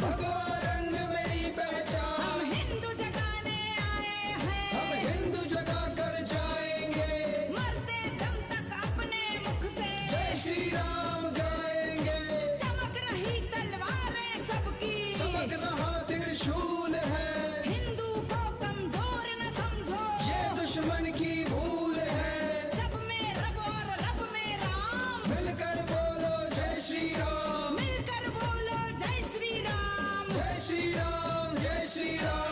भगवा रंग मेरी पहचान, हम हिंदू जगाने आए हैं, हम हिंदू जगा कर जाएंगे, मरते दम तक अपने मुख से जय श्री राम गाएंगे। चमक रही तलवारें सबकी, चमक रहा त्रिशूल है, हिंदू को कमजोर न समझो, ये दुश्मन की भूल है। सब में रब और रब में राम, मिलकर बोलो जय श्री राम, मिलकर बोलो जय श्री राम। जय श्री राम, जय श्री राम।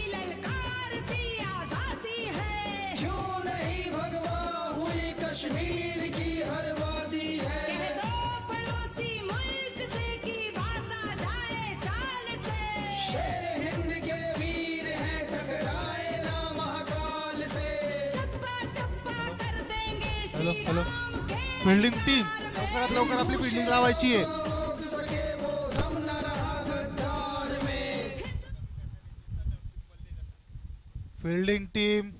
ललकार दी आजादी है, क्यों नहीं भगवा हुई कश्मीर की हर वादी है। कह दो पड़ोसी मुल्क से कि बाजा जाए चाल से, शेर हिंद के वीर हैं, टकराए ना महाकाल से। चप्पा चप्पा कर देंगे हॅलो श्री हॅलो राम के बिल्डिंग टीम लवकरात लवकर आपली बिल्डिंग लावायची आहे. रोक सके वो दम न रहा गद्दार में। फील्डिंग टीम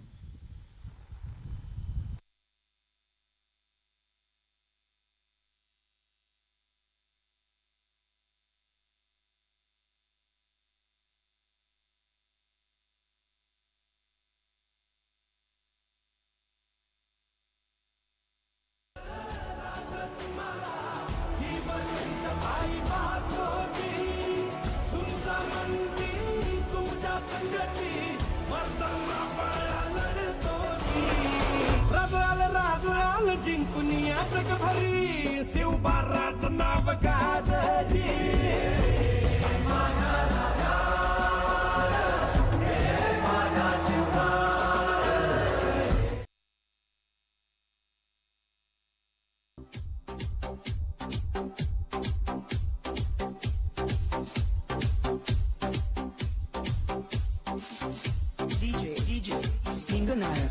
जिंकुनिया जग भरी शिवबाराचं नाव गाजली. DJ Inganara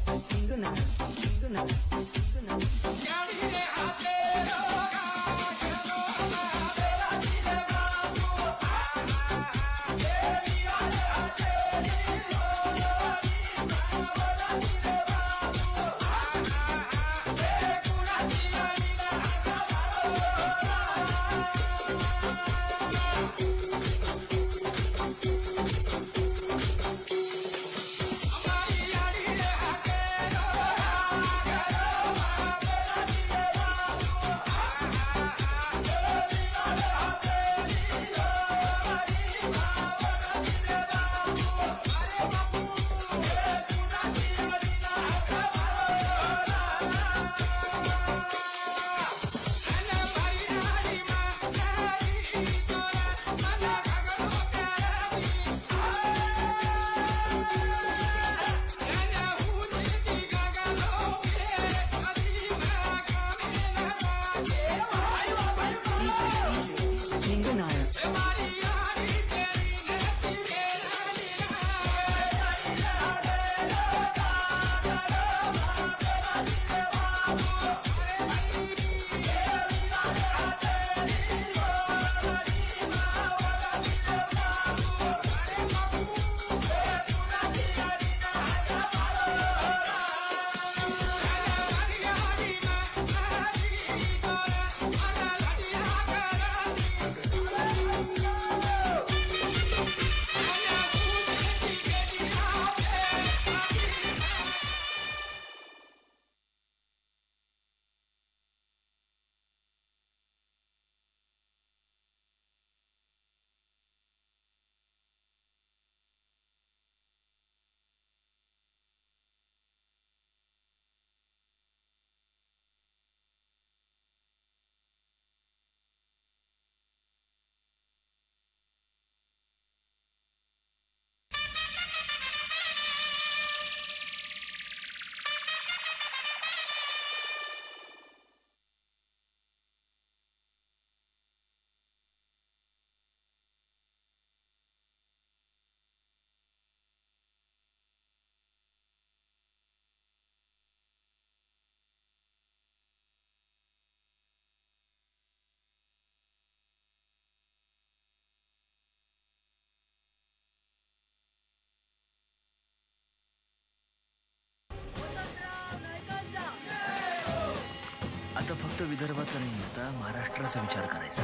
आता फक्त विदर्भाचा नाही, आता महाराष्ट्राचा विचार करायचा.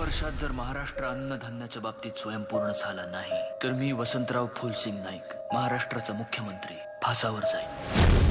वर्षात जर महाराष्ट्र अन्नधान्याच्या बाबतीत स्वयंपूर्ण झाला नाही तर मी वसंतराव फुलसिंग नाईक महाराष्ट्राचा मुख्यमंत्री फासावर जाईन.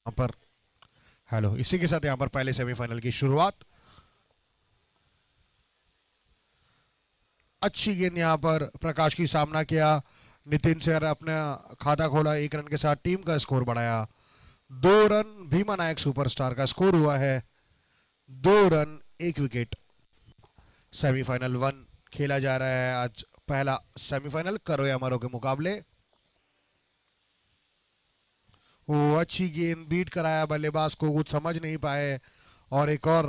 यहाँ पर हेलो, इसी के साथ यहाँ पर पहले सेमीफाइनल की शुरुआत. अच्छी गेंद यहाँ पर प्रकाश की सामना किया. नितिन से अपना खाता खोला, 1 रन के साथ टीम का स्कोर बढ़ाया. 2 रन भीमा नायक सुपरस्टार का स्कोर हुआ है 2 रन 1 विकेट. सेमीफाइनल 1 खेला जा रहा है आज. पहला सेमीफाइनल करो या मरो के मुकाबले. वो अच्छी गेंद बीट कराया, बल्लेबाज को कुछ समझ नहीं पाए और एक और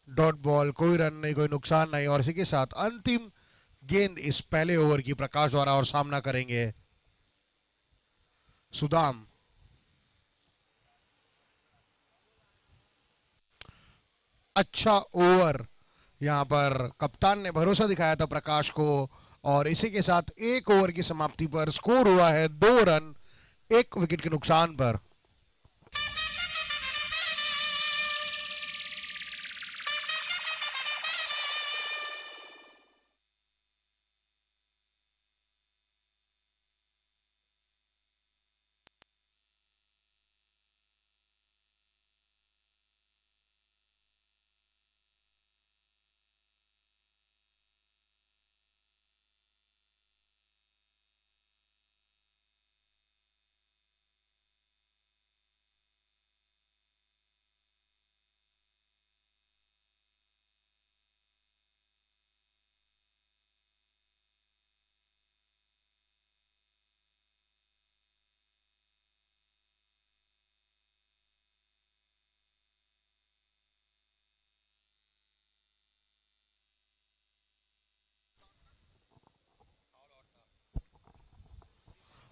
डॉट बॉल. कोई रन नहीं, कोई नुकसान नहीं. और इसी के साथ अंतिम गेंद इस पहले ओवर की प्रकाश द्वारा और सामना करेंगे सुदाम. अच्छा ओवर, यहां पर कप्तान ने भरोसा दिखाया था प्रकाश को. और इसी के साथ 1 ओवर की समाप्ति पर स्कोर हुआ है 2 रन 1 विकेट के नुकसान पर.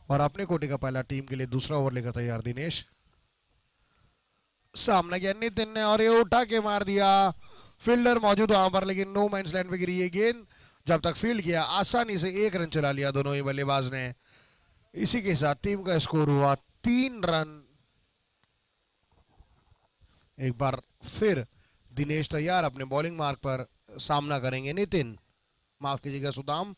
और अपने कोटे का पहला टीम के लिए दूसरा ओवर लेकर तैयार दिनेश. सामना किया नितिन ने और ये उठा के मार दिया. फील्डर मौजूद वहां पर, लेकिन नो मैंस लैंड पे गिरी ये गेंद. जब तक फील्ड किया आसानी से 1 रन चला लिया दोनों ही बल्लेबाज ने. इसी के साथ टीम का स्कोर हुआ 3 रन. एक बार फिर दिनेश तैयार अपने बॉलिंग मार्क पर. सामना करेंगे नितिन, माफ कीजिएगा सुदाम.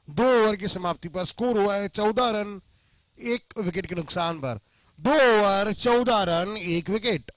2 ओवर की समाप्ति पर स्कोर हुआ है 14 रन 1 विकेट के नुकसान पर। 2 over 14 run 1 wicket.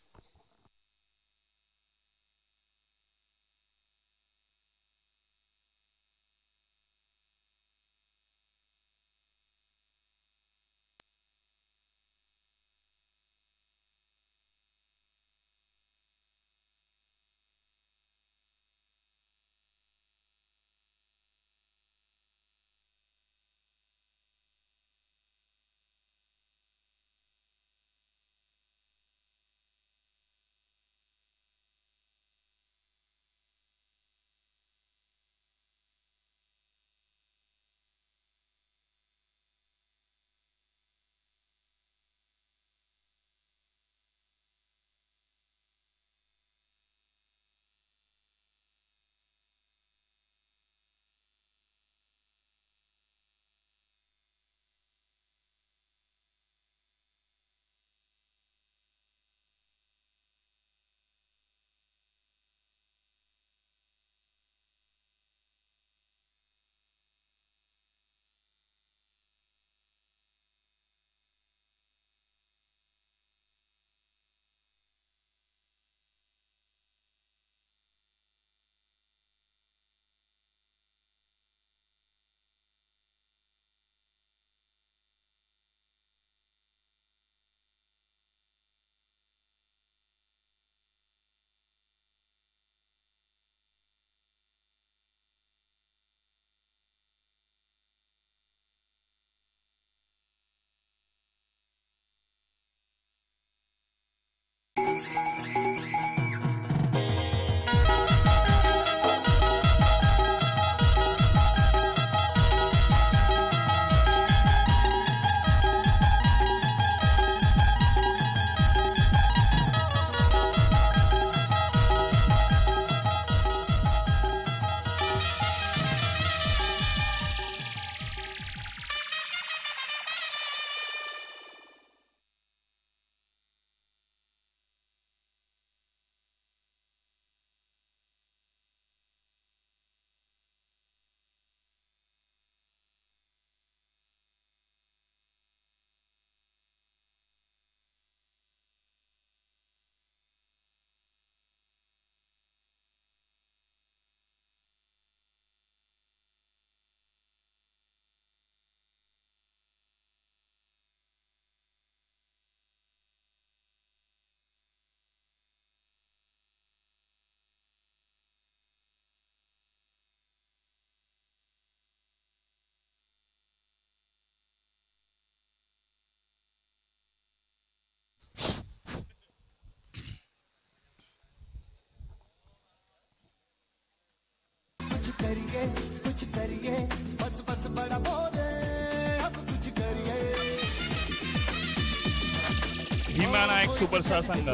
Bhima Nayak superstar संघ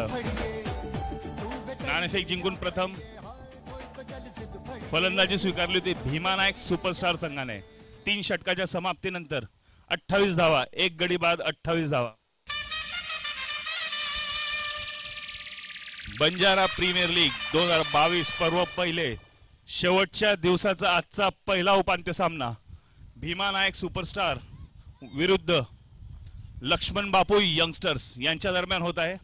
नाणेफेक जिंकून प्रथम फलंदाजी स्वीकारली होती भीमा नायक सुपरस्टार संघाने. 3 षटकाच्या समाप्तीनंतर 28 धावा, 1 गडी बाद 28 धावा. बंजारा प्रीमियर लीग 2022 पर्व पहिले शेवटच्या दिवसाचा आजचा पहिला उपांत्य सामना भीमा नायक सुपरस्टार विरुद्ध लक्ष्मण बापू यंगस्टर्स यांच्या दरम्यान होत आहे.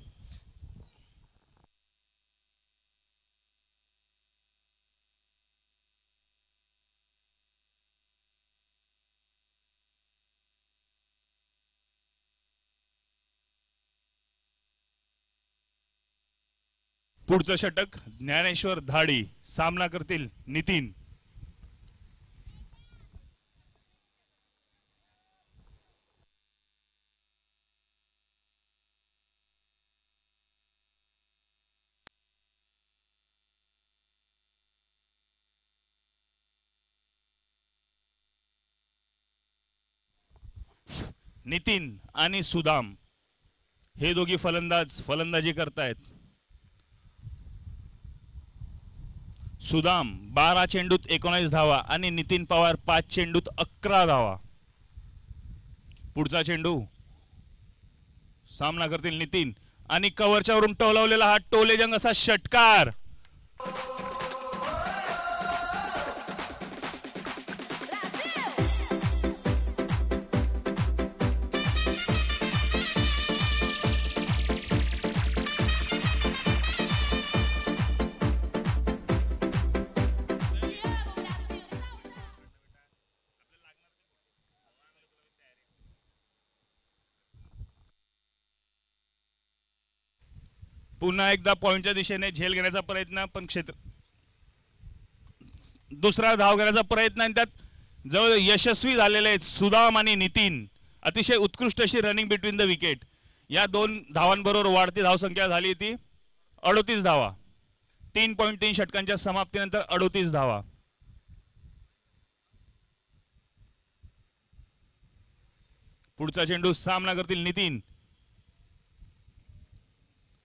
पुढचं षटक ज्ञानेश्वर धाडी सामना करतील नितीन. नितीन आणि सुदाम हे दोघी फलंदाजी करतायत. सुदाम 12 चेंडूत 19 धावा आणि नितीन पवार 5 चेंडूत 11 धावा. पुढचा चेंडू सामना करतील नितीन आणि कव्हरच्या वरून टोलवलेला हा टोलेजंग असा षटकार. पुन्हा एकदा पॉइंटच्या दिशेने झेल घेण्याचा प्रयत्न, पण दुसरा धाव घेण्याचा प्रयत्न आणि त्यात जवळ यशस्वी झालेले आहेत सुदाम आणि नितीन. अतिशय उत्कृष्ट अशी रनिंग बिटवीन द विकेट. या 2 धावांबरोबर वाढती धावसंख्या झाली ती 38 धावा. 3.3 षटकांच्या समाप्तीनंतर 38 धावा. पुढचा चेंडू सामना करतील नितीन.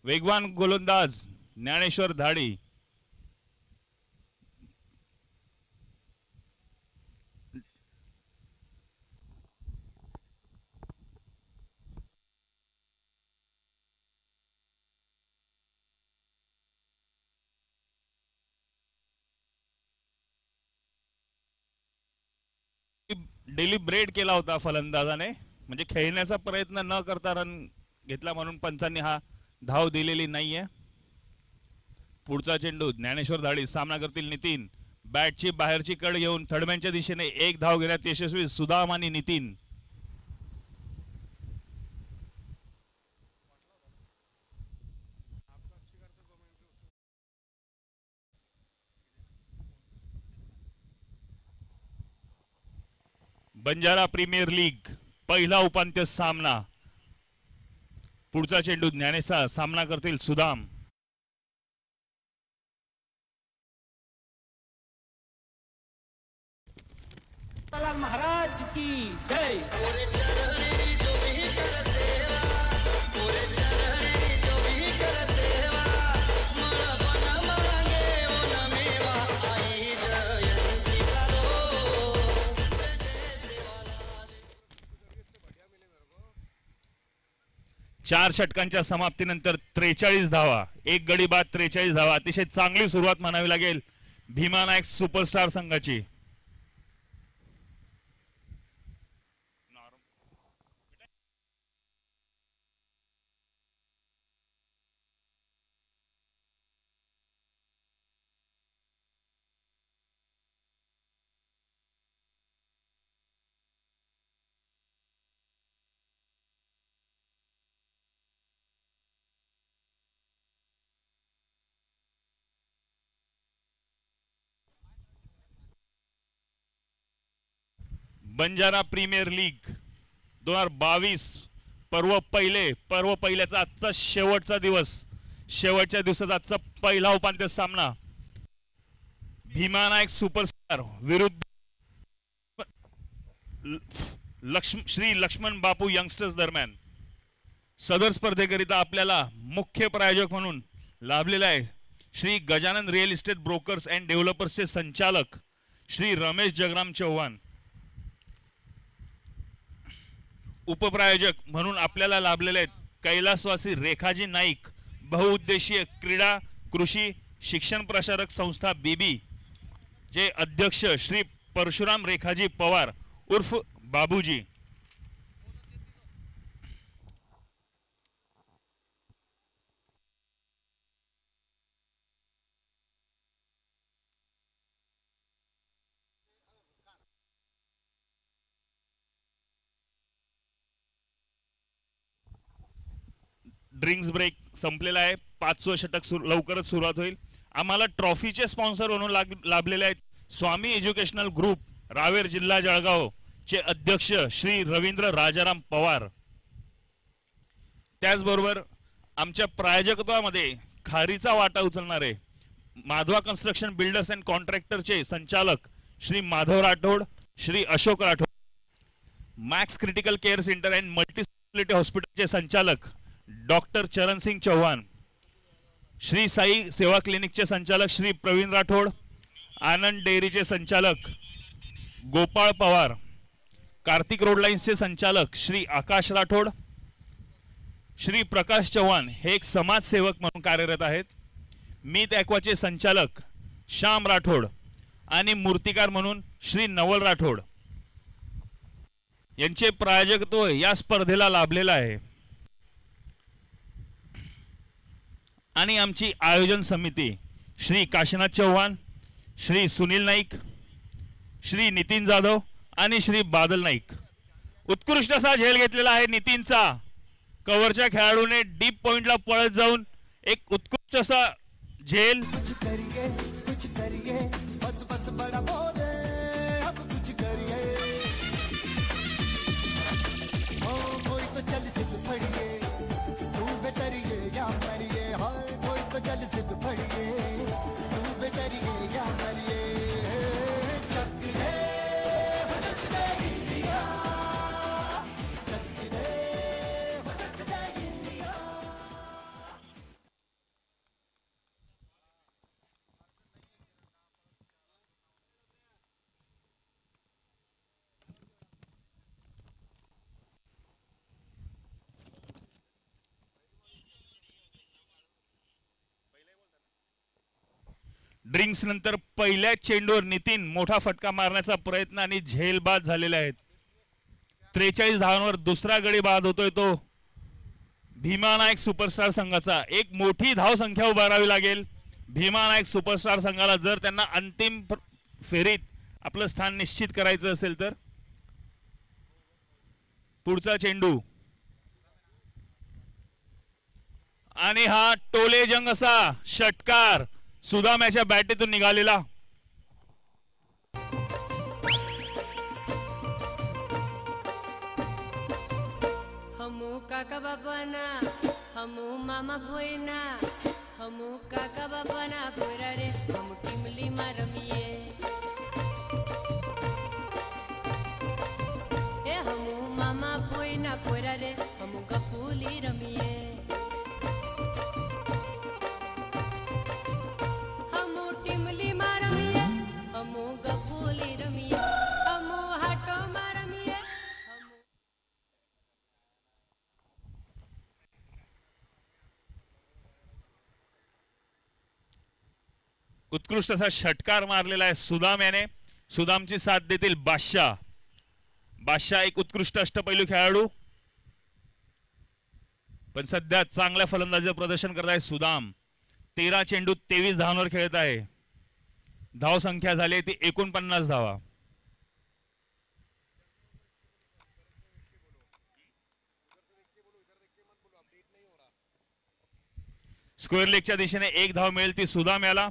वेगवान गोलंदाज ज्ञानेश्वर धाडी डेलिब्रेट केला होता फलंदाजाने, म्हणजे खेळण्याचा प्रयत्न न करता रन घेतला म्हणून पंचांनी हा धाव दिलेली नाहीये. पुढचा चेंडू ज्ञानेश्वर धाडी सामना करतील नितीन. बॅटची बाहेरची कड घेऊन थर्डमॅनच्या दिशेने 1 धाव घेण्यात यशस्वी सुदाम आणि नितीन. बंजारा प्रीमियर लीग पहिला उपांत्य सामना. पुढचा चेंडू ज्ञानेसा सामना करतील सुदाम. महाराज की जय. चार षटकांच्या समाप्तीनंतर 43 धावा, 1 गडी बाद 43 धावा. अतिशय चांगली सुरुवात म्हणावी लागेल भीमा नायक सुपरस्टार संघाची. बंजारा प्रीमियर लीग 2022 पर्व पहिल्याचा आजचा शेवटचा दिवस. शेवटच्या दिवसाचा आजचा पहिला उपांत्य सामना भीमा नायक सुपरस्टार विरुद्ध श्री लक्ष्मण बापू यंगस्टर्स दरम्यान. सदर स्पर्धेकरिता आपल्याला मुख्य प्रायोजक म्हणून लाभलेला आहे Shri Gajanan real estate brokers and डेव्हलपर्सचे संचालक श्री रमेश जगराम चव्हाण. उपप्रायोजक म्हणून आपल्याला लाभलेले आहेत कैलासवासी रेखाजी नाईक, बहुउद्देशीय क्रीडा कृषी शिक्षण प्रसारक संस्था बीबी, जे अध्यक्ष श्री परशुराम रेखाजी पवार उर्फ बाबूजी. ड्रिंक्स ब्रेक संपलेला आहे. 500 षटक लवकरच सुरुवात होईल. आम्हाला ट्रॉफीचे स्पॉन्सर म्हणून लाभलेले आहेत स्वामी एज्युकेशनल ग्रुप रावेर जिल्हा जळगाव चे अध्यक्ष श्री रवींद्र राजाराम पवार. त्याचबरोबर आमच्या प्रायोजकत्वामध्ये खारीचा वाटा उचलणारे माधवा कन्स्ट्रक्शन बिल्डर्स अँड कॉन्ट्रॅक्टरचे संचालक Shri Madhav Rathod, Shri Ashok Rathod, Max critical care centre and multi speciality हॉस्पिटलचे संचालक डॉक्टर चरण सिंग चौहान, श्री साई सेवा क्लिनिकचे संचालक श्री प्रवीण राठोड, आनंद डेअरीचे संचालक गोपाळ पवार, कार्तिक रोड लाईन्सचे संचालक श्री आकाश राठोड, श्री प्रकाश चव्हाण हे एक समाजसेवक म्हणून कार्यरत आहेत, मीत ॲक्वाचे संचालक श्याम राठोड आणि मूर्तिकार म्हणून श्री नवल राठोड यांचे प्रायोजकत्व या स्पर्धेला लाभलेलं आहे. आणि आमची आयोजन समिती श्री काशीनाथ चव्हाण, श्री सुनील नाईक, श्री नितीन जाधव आणि श्री बादल नाईक. उत्कृष्ट असा झेल घेतलेला आहे नितीनचा. कव्हरच्या खेळाडूने डीप पॉइंटला पळत जाऊन एक उत्कृष्ट असा झेल. ड्रिंक्स नंतर पहिल्या चेंडूवर नितीन मोठा फटका मारण्याचा प्रयत्न आणि झेल बाद झालेले आहेत. 43 धावांवर दुसरा गडी बाद होतोय तो भीमा नायक सुपरस्टार संघाचा. एक मोठी धाव संख्या उभारावी लागेल भीमा नायक सुपरस्टार संघाला जर त्यांना अंतिम फेरीत आपलं स्थान निश्चित करायचं असेल तर. पुढचा चेंडू आणि हा टोले जंग असा षटकार सुदाम्याच्या बॅटीतून निघालेला. हमू काका बाबाना हमू मामा भोयना हमू काका बाबाना पोरा रे हम टिमली मारमिये ए हमू मामा भोयना पोरा रे हमू गपुली रमिये हमू टिमली मारमिये हमू गपुली रमिये हमू हाटो मारमिये हमू उत्कृष्ट असा षटकार मारलेला आहे सुदाम याने. सुदामची साथ देतील बादशाह. बादशाह एक उत्कृष्ट अष्टपैलू खेळाडू पण सध्या चांगल्या फलंदाजीचं प्रदर्शन करत आहे सुदाम. 13 चेंडू 23 धावांवर खेळत आहे. धाव संख्या झाली ती 49 धावा. स्क्वेअर लेगच्या दिशेने एक धाव मिळेल ती सुदाम याला.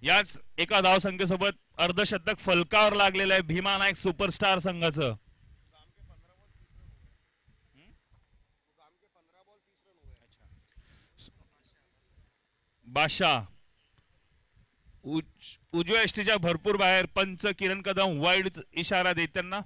याच एका धाव संख्येसोबत अर्धशतक फलकावर लागलेलं आहे भीमा नायक सुपरस्टार संघाचं. बादशाह उजव्या एष्टीच्या भरपूर बाहेर. पंच किरण कदम वाईड इशारा देत त्यांना.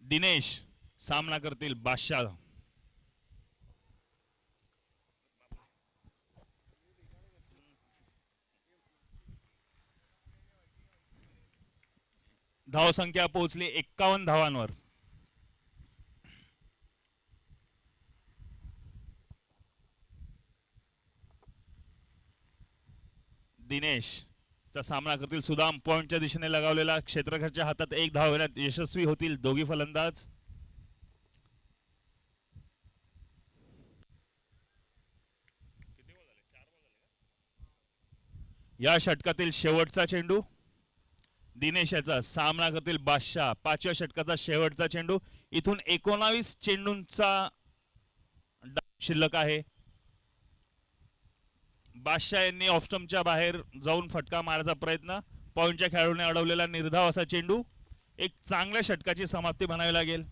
दिनेश सामना करतील बादशाह. धावसंख्या पोहोचली 51 धावांवर. दिनेश चा सामना करतील सुदाम. पॉइंटच्या दिशेने लगावलेला क्षेत्ररक्षकाच्या हातात एक धाव घेण्यात यशस्वी होतील दोघी फलंदाज. या षटकातील शेवटचा चेंडू. दिनेश याचा सामना करतील बादशाह. 5व्या षटकाचा शेवटचा चेंडू. इथून 19 चेंडूंचा शिल्लक आहे. बादशाह यांनी ऑफस्टंपच्या बाहेर जाऊन फटका मारायचा प्रयत्न. पॉइंटच्या खेळाडूने अडवलेला निर्धाव असा चेंडू. एक चांगल्या षटकाची समाप्ती म्हणावी लागेल.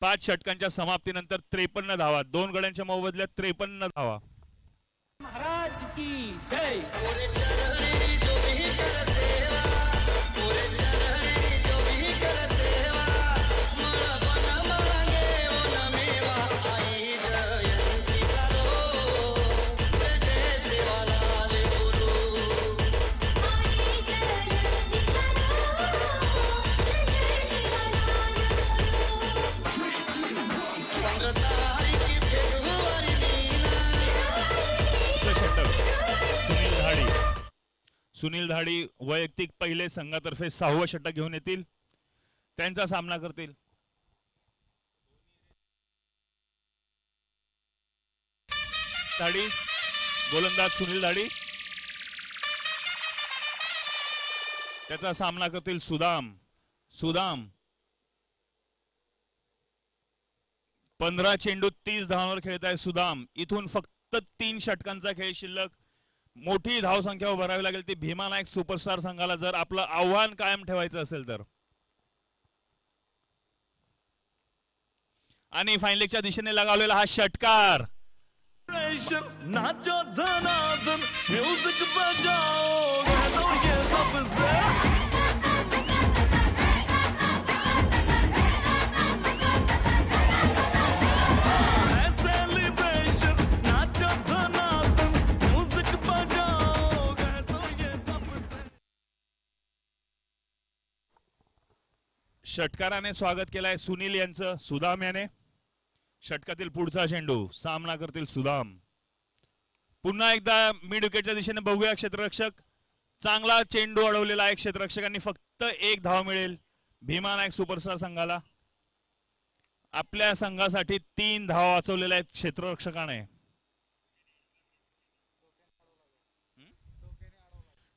5 षटकांच्या समाप्तीनंतर 53 धावा. 2 गड्यांच्या मोबदल्यात 53 धावा. महाराज की जय. सुनील धाडी वैयक्तिक पहिले संघातर्फे 6वं षटक घेऊन येतील. त्यांचा सामना करतील धाडी. गोलंदाज सुनील धाडी. त्याचा सामना करतील सुदाम. 15 चेंडू 30 धावांवर खेळत आहे सुदाम. इथून फक्त 3 षटकांचा खेळ शिल्लक. मोठी धावसंख्या उभारावी लागेल ती भीमा नायक सुपरस्टार संघाला जर आपलं आव्हान कायम ठेवायचं असेल तर. आणि फाईन लेगच्या दिशेने लगावलेला हा षटकार. नाचो धनादन म्युझिक बजाओ गातो ये सबसे. षटकाराने स्वागत केलंय सुनील यांचं सुदाम याने. षटकातील पुढचा चेंडू. सामना करतील सुदाम. पुन्हा एकदा मिड विकेटच्या दिशेने बघूया क्षेत्ररक्षक. चांगला चेंडू अडवलेला आहे क्षेत्ररक्षकांनी. फक्त 1 धाव मिळेल भीमा नायक सुपरस्टार संघाला. आपल्या संघासाठी 3 धावा वाचवलेल्या आहेत क्षेत्ररक्षकाने.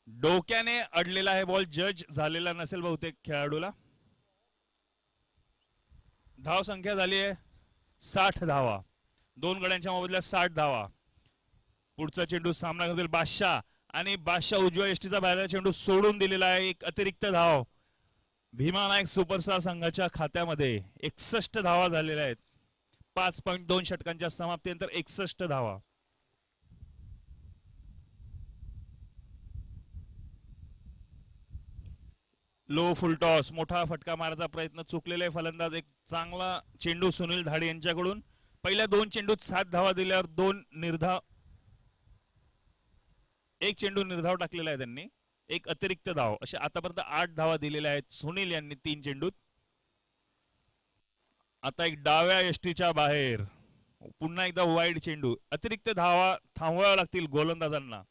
डोक्याने अडलेला आहे बॉल. जज झालेला नसेल बहुतेक खेळाडूला. धाव संख्या झाली आहे 60 धावा. 2 गड्यांच्या मोबदल्यात 60 धावा. पुढचा चेंडू सामना करतील बादशाह. आणि बादशाह उजव्या यष्टीचा बाहेरचा चेंडू सोडून दिलेला आहे. एक अतिरिक्त धाव भीमा नायक सुपरस्टार संघाच्या खात्यामध्ये. 61 धावा झालेल्या आहेत. 5.2 षटकांच्या समाप्तीनंतर 61 धावा. लो फुल टॉस. मोठा फटका मारायचा प्रयत्न चुकलेले फलंदाज. एक चांगला चेंडू सुनील धाडी यांच्याकडून. पहिल्या 2 चेंडूत 7 धावा दिल्यावर 2 निर्धाव. 1 चेंडू निर्धाव टाकलेला आहे त्यांनी. 1 अतिरिक्त धाव. असे आतापर्यंत 8 धावा दिलेल्या आहेत सुनील यांनी 3 चेंडूत. आता एक डाव्या यष्टीच्या बाहेर. पुन्हा एकदा वाईड चेंडू. अतिरिक्त धावा थांबवाव्या लागतील गोलंदाजांना.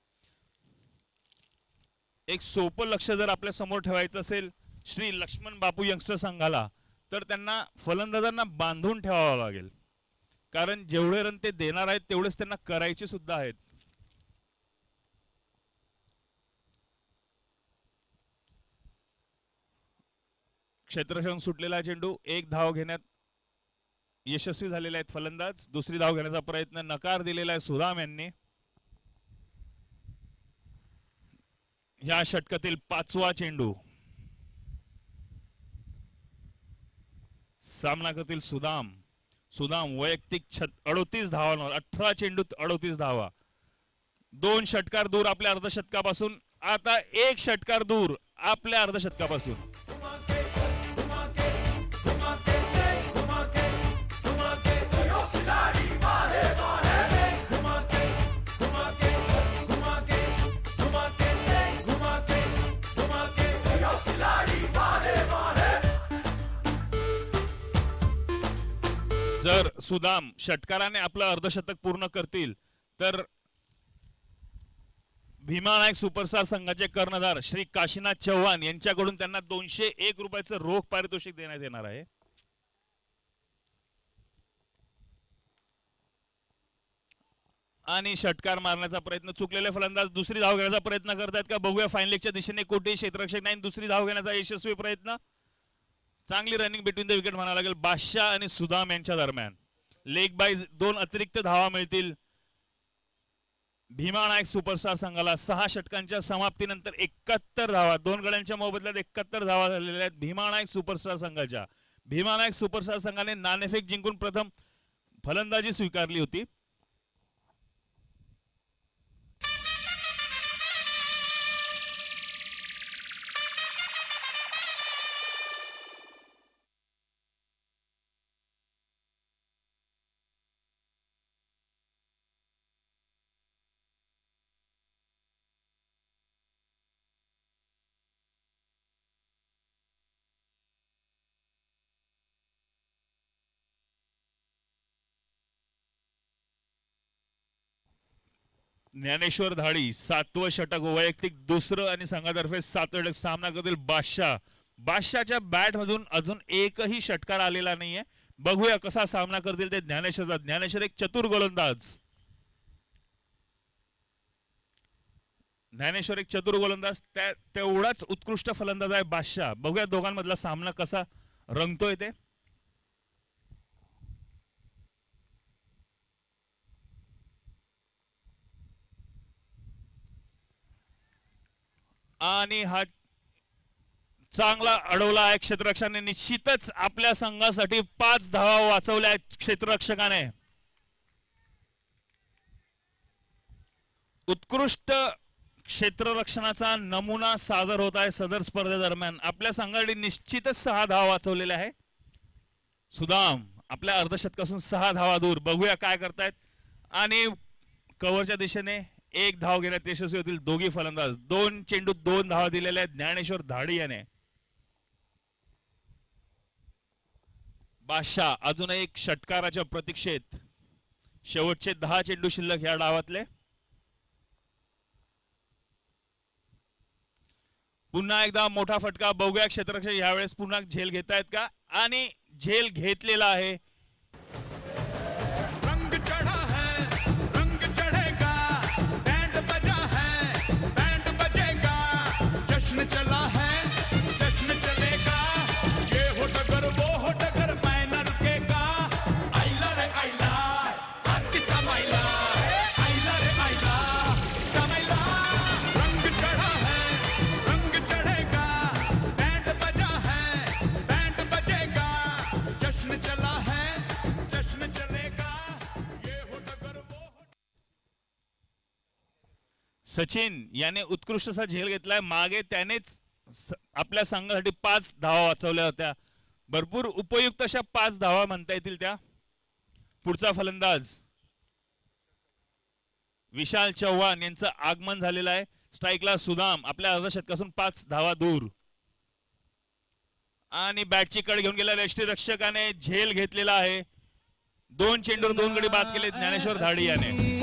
एक सोपं लक्ष जर आपल्या समोर ठेवायचं असेल श्री लक्ष्मण बापू यंगस्टर संघाला तर त्यांना फलंदाजांना बांधून ठेवावं लागेल. कारण जेवढे रन ते देणार आहेत तेवढेच त्यांना करायचे सुद्धा आहेत. क्षेत्ररक्षण सुटलेला चेंडू. 1 धाव घेण्यात यशस्वी झालेले आहेत फलंदाज. दुसरी धाव घेण्याचा प्रयत्न नकार दिलेला आहे सुदाम यांनी. या षटकातील 5वा चेंडू. सामना करतील सुदाम. वैयक्तिक 38 धावांवर. 18 चेंडूत 38 धावा. 2 षटकार दूर आपल्या अर्धशतकापासून. आता 1 षटकार दूर आपल्या अर्धशतकापासून. जर सुदाम षटकाराने आपलं अर्धशतक पूर्ण करतील तर भीमा नायक सुपरस्टार संघाचे कर्णधार श्री काशीनाथ चव्हाण यांच्याकडून त्यांना 201 रुपयाचं रोख पारितोषिक देण्यात येणार आहे. आणि षटकार मारण्याचा प्रयत्न, चुकलेले फलंदाज दुसरी धाव घेण्याचा प्रयत्न करतात का बघूया. फाईन लेगच्या दिशेने कोटी, क्षेत्ररक्षक नाही, दुसरी धाव घेण्याचा यशस्वी प्रयत्न. चांगली रनिंग बिटवीन द विकेट म्हणावं लागेल बादशाह आणि सुदाम यांच्या दरम्यान. लेग बाय 2 अतिरिक्त धावा मिळतील भीमा नायक सुपरस्टार संघाला. 6 षटकांच्या समाप्तीनंतर 71 धावा, 2 गड्यांच्या मोबदल्यात 71 धावा झालेल्या आहेत भीमा नायक सुपरस्टार संघाच्या. भीमा नायक सुपरस्टार संघाने नाणेफेक जिंकून प्रथम फलंदाजी स्वीकारली होती. ज्ञानेश्वर धाडी 7वं षटक, वैयक्तिक दुसरं आणि संघातर्फे 7वें षटक सामना करतील बादशाह. बादशाहच्या बॅट मधून अजून एकही षटकार आलेला नाहीये. बघूया कसा सामना करतील ते ज्ञानेश्वरचा. ज्ञानेश्वर एक चतुर गोलंदाज, ज्ञानेश्वर एक चतुर गोलंदाज, तेवढाच उत्कृष्ट फलंदाज आहे बादशाह. बघूया दोघांमधला सामना कसा रंगतोय ते. आणि हा चांगला अडवला आहे क्षेत्ररक्षकाने. निश्चितच आपल्या संघासाठी 5 धावा वाचवल्या आहेत क्षेत्ररक्षकाने. उत्कृष्ट क्षेत्ररक्षणाचा नमुना सादर होत आहे सदर स्पर्धेदरम्यान. आपल्या संघासाठी निश्चितच 6 धावा वाचवलेल्या आहे. सुदाम आपल्या अर्धशतकापासून 6 धावा दूर. बघूया काय करतायत. आणि कव्हरच्या दिशेने 1 धाव घेण्यात यशस्वी होतील दोघी फलंदाज. 2 चेंडूत 2 धावा दिलेल्या आहेत ज्ञानेश्वर धाडी याने. बादशाह अजून एक षटकाराच्या प्रतीक्षेत. शेवटचे 10 चेंडू शिल्लक या डावातले. पुन्हा एकदा मोठा फटका. बघूया क्षेत्ररक्षक यावेळेस पुन्हा झेल घेतायत का. आणि झेल घेतलेला आहे. रंग चढ़ा है, रंग चढ़ेगा, बैंड बजा है, बैंड बजेगा, जश्न चला है, जश्न चलेगा, ये हो डगर वो हो डगर मैं न रुकेगा. आइला रे आइला, आती कमाइला, आइला रे आइला, कमाइला. रंग चढ़ा है, रंग चढ़ेगा, बैंड बजा है, बैंड बजेगा, जश्न चला है, जश्न चलेगा, ये हो डगर वो हो. सचिन याने उत्कृष्ट असा झेल घेतलाय. मागे त्यानेच आपल्या संघासाठी 5 धावा वाचवल्या होत्या. भरपूर उपयुक्त अशा 5 धावा म्हणता येतील त्या. पुढचा फलंदाज विशाल चव्हाण यांचं आगमन झालेलं आहे. स्ट्राईकला सुदाम आपल्या अर्धशतकापासून 5 धावा दूर. आणि बॅटची कड घेऊन गेल्या यष्टीरक्षकाने झेल घेतलेला आहे. 2 चेंडूवर 2 गडी बाद केले ज्ञानेश्वर धाडी याने.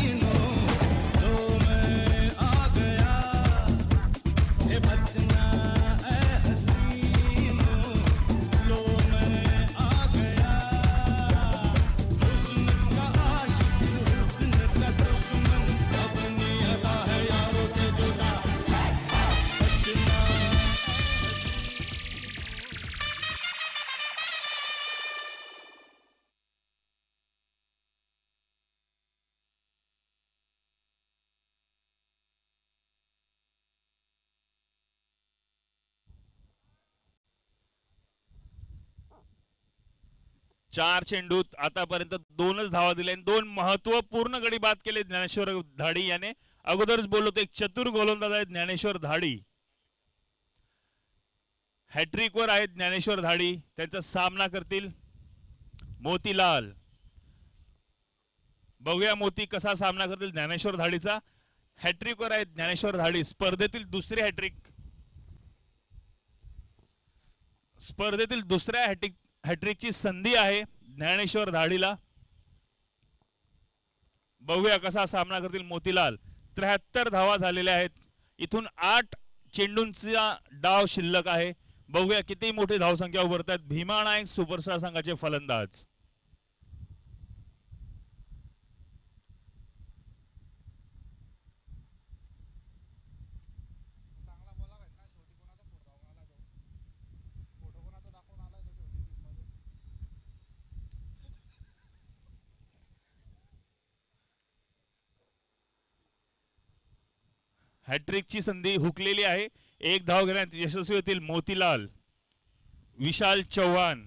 चार चेंडूत आतापर्यंत 2च धावा दिल्या. 2 महत्वपूर्ण गडी बाद केले ज्ञानेश्वर धाडी याने. अगोदरच बोललो एक चतुर गोलंदाज आहे ज्ञानेश्वर धाडी. हॅट्रिकवर आहेत ज्ञानेश्वर धाडी, त्यांचा सामना करतील मोतीलाल. बघूया मोती कसा सामना करतील ज्ञानेश्वर धाडीचा. हॅट्रिकवर आहेत ज्ञानेश्वर धाडी, स्पर्धेतील दुसरी हॅट्रिक, स्पर्धेतील दुसऱ्या हॅट्रिकची संधी आहे ज्ञानेश्वर धाडीला. बघूया कसा सामना करतील मोतीलाल. 73 धावा झालेल्या आहेत, इथून 8 चेंडूंचा डाव शिल्लक आहे. बघूया किती मोठी धावसंख्या उभारतात भीमा नायक सुपरस्टार संघाचे फलंदाज. हॅट्रिकची संधी हुकलेली आहे. एक धाव घेण्यात यशस्वी होतील मोतीलाल. विशाल चव्हाण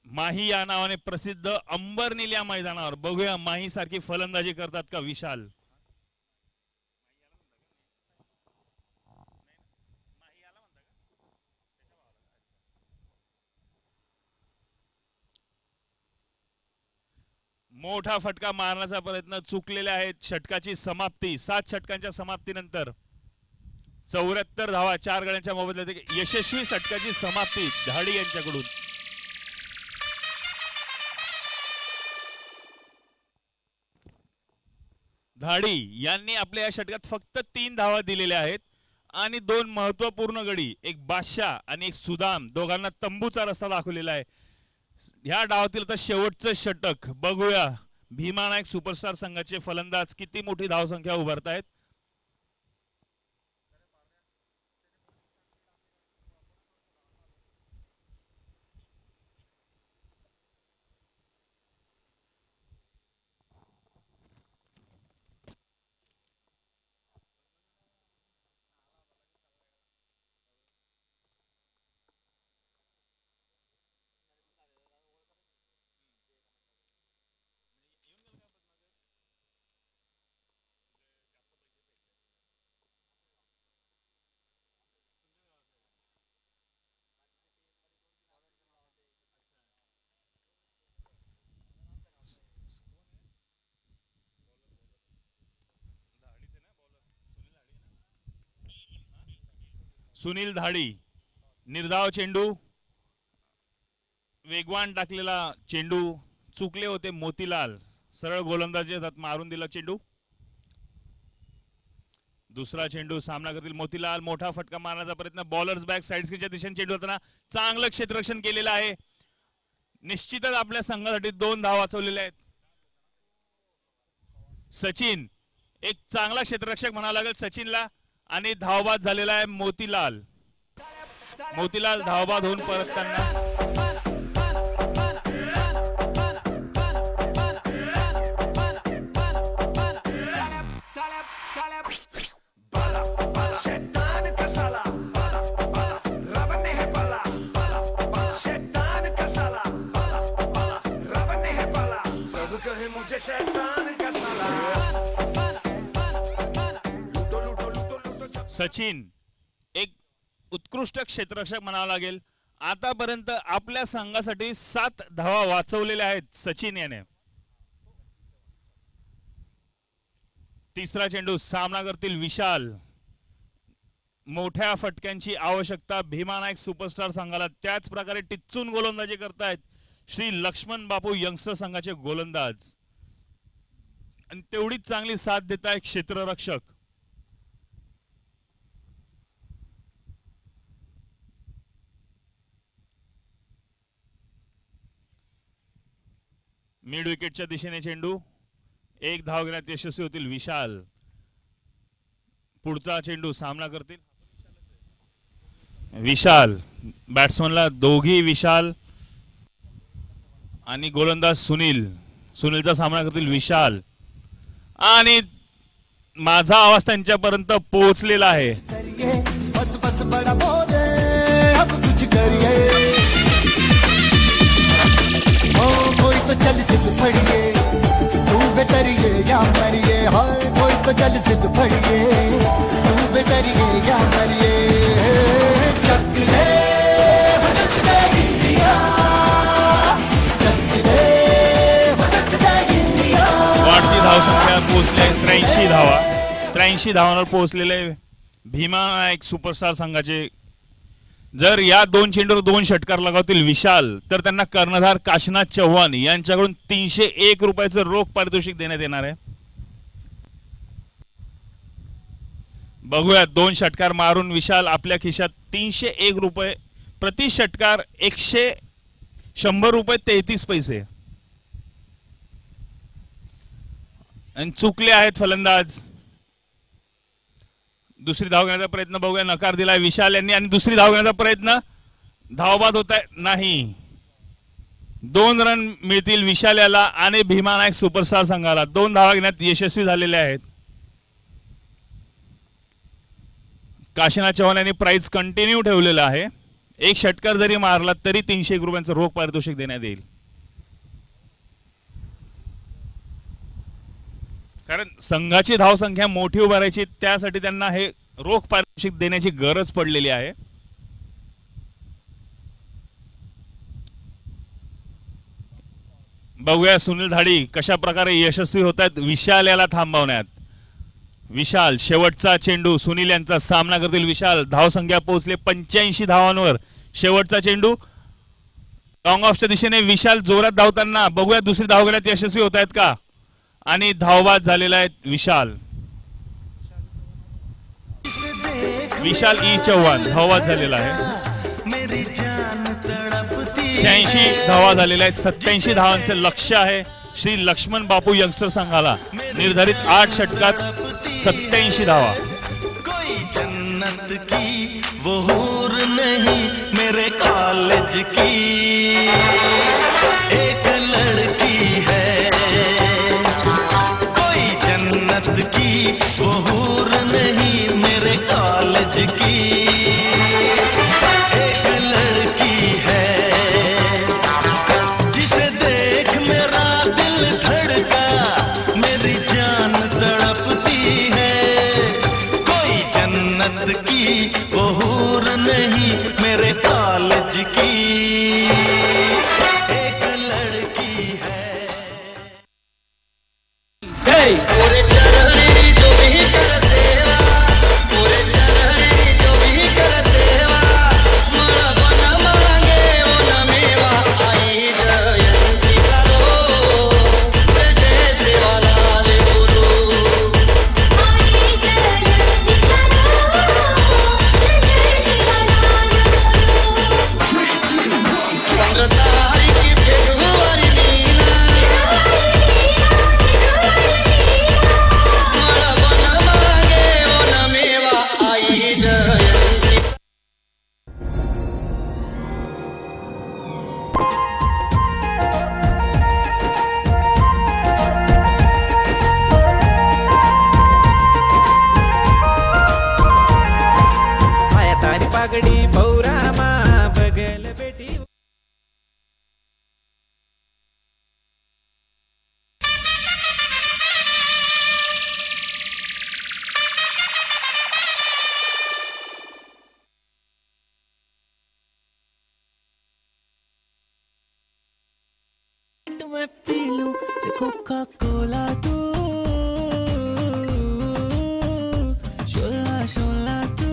माही या नावाने प्रसिद्ध अंबरनील या मैदानावर. बघूया माही सारखी फलंदाजी करतात का विशाल. मोठा फटका मारण्याचा प्रयत्न चुकलेले आहेत. षटकाची समाप्ती 7 षटकांच्या समाप्तीनंतर 74 धावा 4 गड्यांच्या मोबदल्यात यशस्वी षटकाची समाप्ती धाडी यांच्याकडून. धाडी यांनी आपल्या या षटकात फक्त 3 धावा दिलेल्या आहेत आणि 2 महत्वपूर्ण गडी, एक बादशाह आणि एक सुदाम, दोघांना तंबूचा रस्ता दाखवलेला आहे. ह्या डावातील तर शेवटचं षटक. बघूया भीमा नायक सुपरस्टार संघाचे फलंदाज किती मोठी धावसंख्या उभारतायत. सुनील धाडी निर्धाव चेंडू, वेगवान टाकलेला चेंडू, चुकले होते मोतीलाल, सरळ गोलंदाजी हातात मारून दिला चेंडू. दुसरा चेंडू सामना करतील मोतीलाल. मोठा फटका मारण्याचा प्रयत्न, बॉलर्स बॅक साइडच्या दिशेने चेंडू होताना चांगलं क्षेत्ररक्षण केलेलं आहे. निश्चितच आपल्या संघासाठी 2 धावा वाचवलेल्या आहेत. सचिन एक चांगला क्षेत्ररक्षक म्हणावं लागेल सचिनला आणि धावबाद झालेला आहे मोतीलाल. मोतीलाल धावबाद होऊन परतताना सचिन एक उत्कृष्ट क्षेत्ररक्षक म्हणावं लागेल. आतापर्यंत आपल्या संघासाठी 7 धावा वाचवलेल्या आहेत सचिन याने. तिसरा चेंडू सामना करतील विशाल. मोठ्या फटक्यांची आवश्यकता भीमा नायक सुपरस्टार संघाला. त्याच प्रकारे टिच्चून गोलंदाजी करतायत श्री लक्ष्मण बापू यंगस्टर संघाचे गोलंदाज आणि तेवढीच चांगली साथ देत आहे क्षेत्ररक्षक. मिड विकेटच्या दिशेने चेंडू. 1 धाव घेण्यात यशस्वी होतील विशाल. पुढचा चेंडू सामना करतील विशाल. बॅट्समनला दोघी विशाल आणि गोलंदाज सुनील. सुनीलचा सामना करतील विशाल आणि माझा आवाज त्यांच्यापर्यंत पोहोचलेला आहे. बस बस बड़ा बोले अब कुछ करिए कोई तो चल सिद्ध पड़िए तू बेतरिए या मरिए हाय कोई तो चल सिद्ध पड़िए तू बेतरिए या मरिए 83 धावांवर पोहोचलेले भीमा नायक सुपरस्टार संघाचे जर या 2 चेंडूवर 2 षटकार लगावतील विशाल तर त्यांना कर्णधार काशीनाथ चव्हाण यांच्याकडून 301 रुपयाचं रोख पारितोषिक देण्यात येणार आहे. बघूया 2 षटकार मारून विशाल आपल्या खिशात 301 रुपये प्रति षटकार 100 रुपये 33 पैसे आणि चुकले आहेत फलंदाज. दुसरी धाव घेण्याचा प्रयत्न बघूया नकार दिलाय विशाल यांनी आणि दुसरी धाव घेण्याचा प्रयत्न धावबाद होत आहे नाही. 2 रन मिळतील विशाल याला आणि भीमा नायक सुपरस्टार संघाला. 2 धावा घेण्यात यशस्वी झालेले आहेत. काशीनाथ चव्हाण यांनी प्राइस कंटिन्यू ठेवलेला आहे. 1 षटकार जरी मारला तरी 301 रुपयांचं रोख पारितोषिक देण्यात येईल. कारण संघाची धावसंख्या मोठी उभारायची त्यासाठी त्यांना हे रोख पारितोषिक देण्याची गरज पडलेली आहे. बघूया सुनील धाडी कशा प्रकारे यशस्वी होत आहेत विशाल याला थांबवण्यात. विशाल शेवटचा चेंडू सुनील यांचा सामना करतील. विशाल धावसंख्या पोहोचले 85 धावांवर. शेवटचा चेंडू लॉंग ऑफच्या दिशेने विशाल जोरात धावताना बघूया दुसरी धाव घेण्यात यशस्वी होत आहेत का आणि धावबाद झालेला आहे विशाल. विशाल ई चव्हाण धावबाद झालेला आहे. 86 धावा झालेल्या आहेत. 87 धावांचे लक्ष्य आहे श्री लक्ष्मण बापू यंगस्टर संघाला. निर्धारित 8 षटकात 87 धावा. कोई जन्नत की वो हूर नहीं मेरे कॉलेज की एक लड़की है. कोई जन्नत की वो हूर नहीं मेरे कॉलेज की एक लड़की है जिसे देख मेरा दिल धड़का मेरी जान तड़पती है. कोई जन्नत की वो हूर नहीं मेरे कॉलेज की एक लड़की है. जय पूरे चरणी जो भी कर सेवा, पूरे चरणी जो भी कर सेवा, मला बन मागे ओन मेवा. आई जयंती चालो, जय जय सेवालाल बोलो. आई जयंती चालो, जय जय सेवालाल बोलो. 15 तारीख फेब्रुवारी मीना, मला बन मागे ओन मेवा. आई जयंती माया तारी पागडी पौरामा बगल बेटी. मैं पी लूं कोका कोला तू शोला शोला तू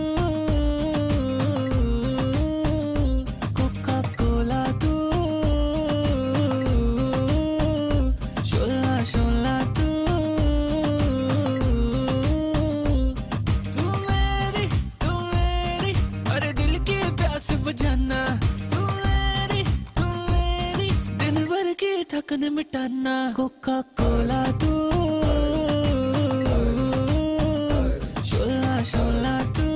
कोका कोला तू शोला शोला तू मेरी अरे दिल की प्यास बुझाना. तू मेरी दिन भर की थकन मिटाना. कोका कोला तू शोला शोला तू.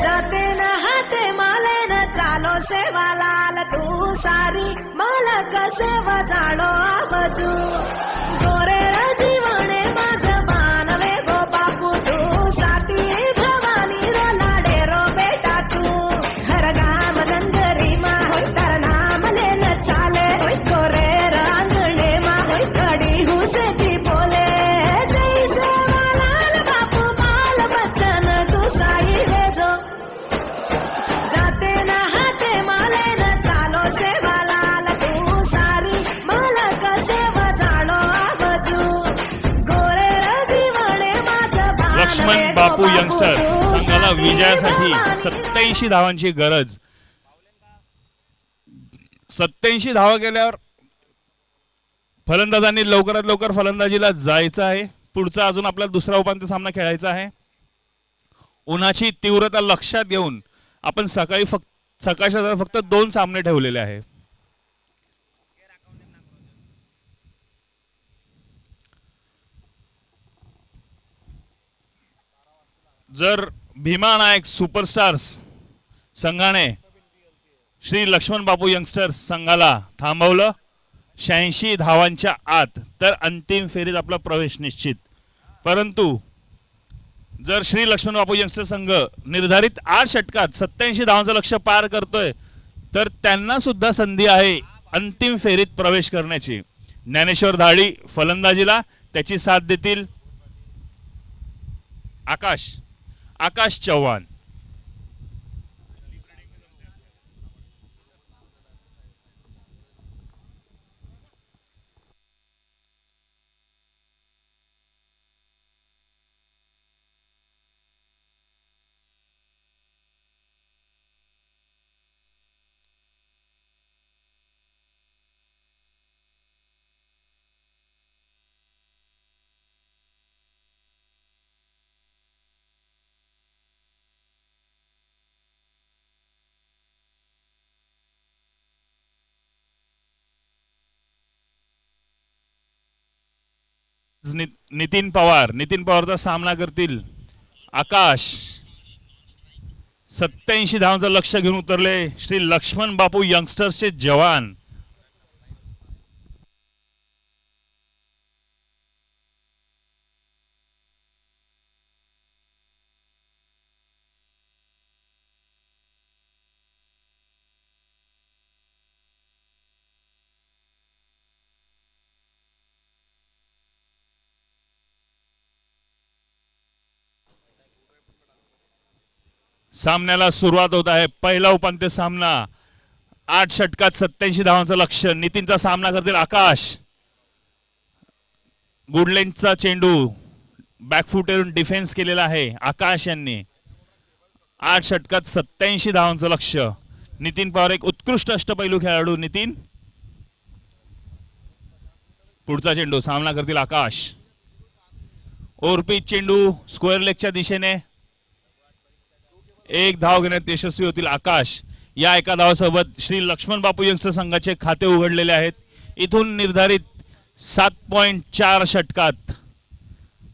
जाते न हाते माले न चालो सेवालाल तू सारी मालक सेवा जाणो आबजू. गोरे र जीवने माझ मानवे गो बापू तू साती भवानी रो लाडे रो बेटा तू. हर गाम नंगरी मा लक्ष्मण बापू यंगस्टर्स संघाला विजयासाठी 87 धावांची गरज. 87 धावा केल्यावर फलंदाजांनी लवकरात लवकर फलंदाजीला जायचं आहे. पुढचा अजून आपल्याला दुसरा उपांत्य सामना खेळायचा आहे. उन्हाची तीव्रता लक्षात घेऊन आपण सकाळच्या फक्त 2 सामने ठेवलेले आहे. जर भीमा नायक सुपरस्टार्स संघाने श्री लक्ष्मण बापू यंगस्टर्स संघाला थांबवलं 86 धावांच्या आत तर अंतिम फेरीत आपला प्रवेश निश्चित. परंतु जर श्री लक्ष्मण बापू यंगस्टर्स संघ निर्धारित 8 षटकात 87 धावांचं लक्ष्य पार करतोय तर त्यांना सुद्धा संधी आहे अंतिम फेरीत प्रवेश करण्याची. ज्ञानेश्वर धाडी फलंदाजीला त्याची साथ देतील आकाश चव्हाण. नितीन पवारचा सामना करतील आकाश. 87 धावांचं लक्ष्य घेऊन उतरले श्री लक्ष्मण बापू यंगस्टर्सचे जवान. सामन्याला सुरुवात होत आहे. पहिला उपांत्य सामना 8 षटकात 87 धावांचं लक्ष्य. नितीनचा सामना करतील आकाश. गुडलेंचा चेंडू बॅकफुटवरून डिफेन्स केलेला आहे आकाश यांनी. 8 षटकात 87 धावांचं लक्ष्य. नितीन पवार एक उत्कृष्ट अष्टपैलू खेळाडू. नितीन पुढचा चेंडू सामना करतील आकाश. ओव्हरपिच चेंडू स्क्वेअर लेगच्या दिशेने. 1 धाव घेण्यात यशस्वी होतील आकाश. या एका धावासोबत श्री लक्ष्मण बापू यंगस्टर संघाचे खाते उघडलेले आहेत. इथून निर्धारित 7.4 षटकात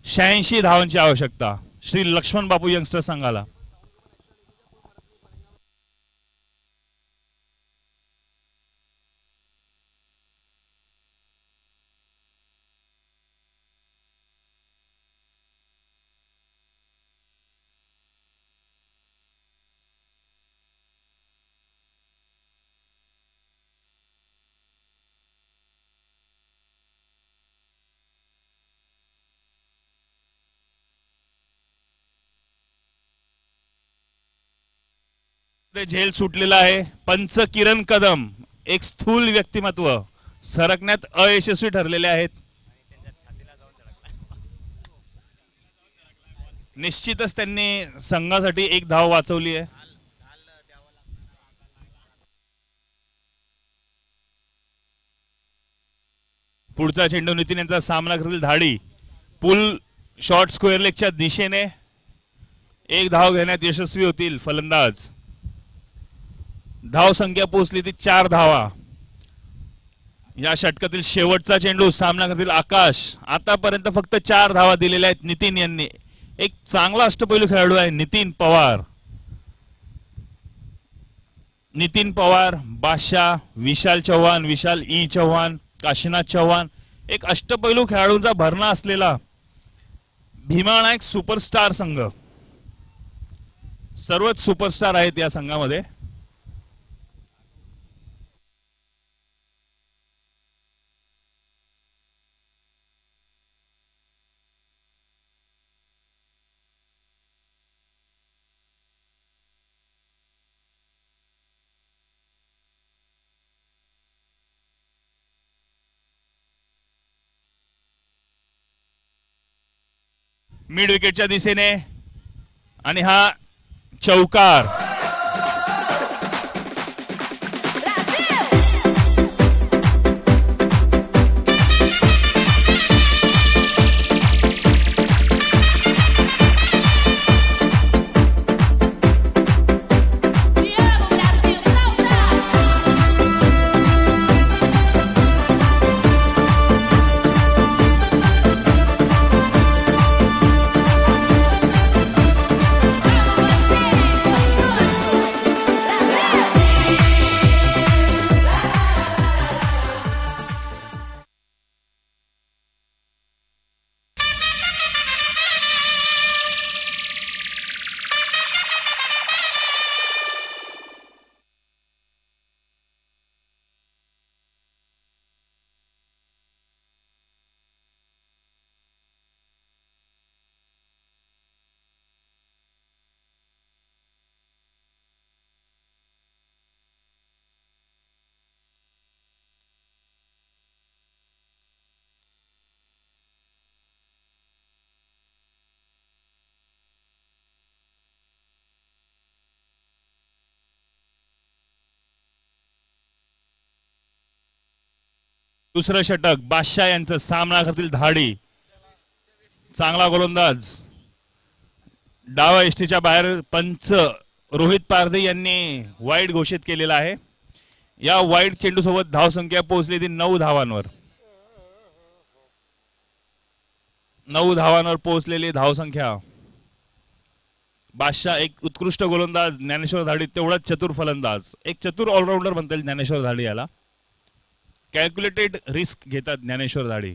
86 धावांची आवश्यकता श्री लक्ष्मण बापू यंगस्टर संघाला. झेल सुटलेला आहे. पंच किरण कदम एक स्थूल व्यक्तिमत्व सरकण्यात अयशस्वी ठरलेले आहेत. निश्चितच त्यांनी संघासाठी 1 धाव वाचवली आहे. पुढचा चेंडू नितीन यांचा सामना करतील धाडी. पुल शॉर्ट स्क्वेअर लेगच्या दिशेने. 1 धाव घेण्यात यशस्वी होतील फलंदाज. धाव संख्या पोहोचली ती 4 धावा. या षटकातील शेवटचा चेंडू सामना करतील आकाश. आतापर्यंत फक्त 4 धावा दिलेल्या आहेत नितीन यांनी. एक चांगला अष्टपैलू खेळाडू आहे नितीन पवार, बादशाह, विशाल चव्हाण, विशाल ई चव्हाण, काशीनाथ चव्हाण एक अष्टपैलू खेळाडूंचा भरणा असलेला भीमा नायक सुपरस्टार संघ. सर्वच सुपरस्टार आहेत या संघामध्ये. मिड विकेटच्या दिशेने आणि हा चौकार. दुसरं षटक बादशाह यांचं. सामना करतील धाडी. चांगला गोलंदाज. डावा एसटीच्या बाहेर पंच रोहित पारधी यांनी वाईड घोषित केलेला आहे. या वाईड चेंडू सोबत धावसंख्या पोहोचली ती 9 धावांवर. 9 धावांवर पोहोचलेली धावसंख्या. बादशाह एक उत्कृष्ट गोलंदाज. ज्ञानेश्वर धाडी तेवढाच चतुर फलंदाज. एक चतुर ऑलराऊंडर म्हणता येईल ज्ञानेश्वर धाडी याला. कॅल्क्युलेटेड रिस्क घेतात ज्ञानेश्वर धाडी.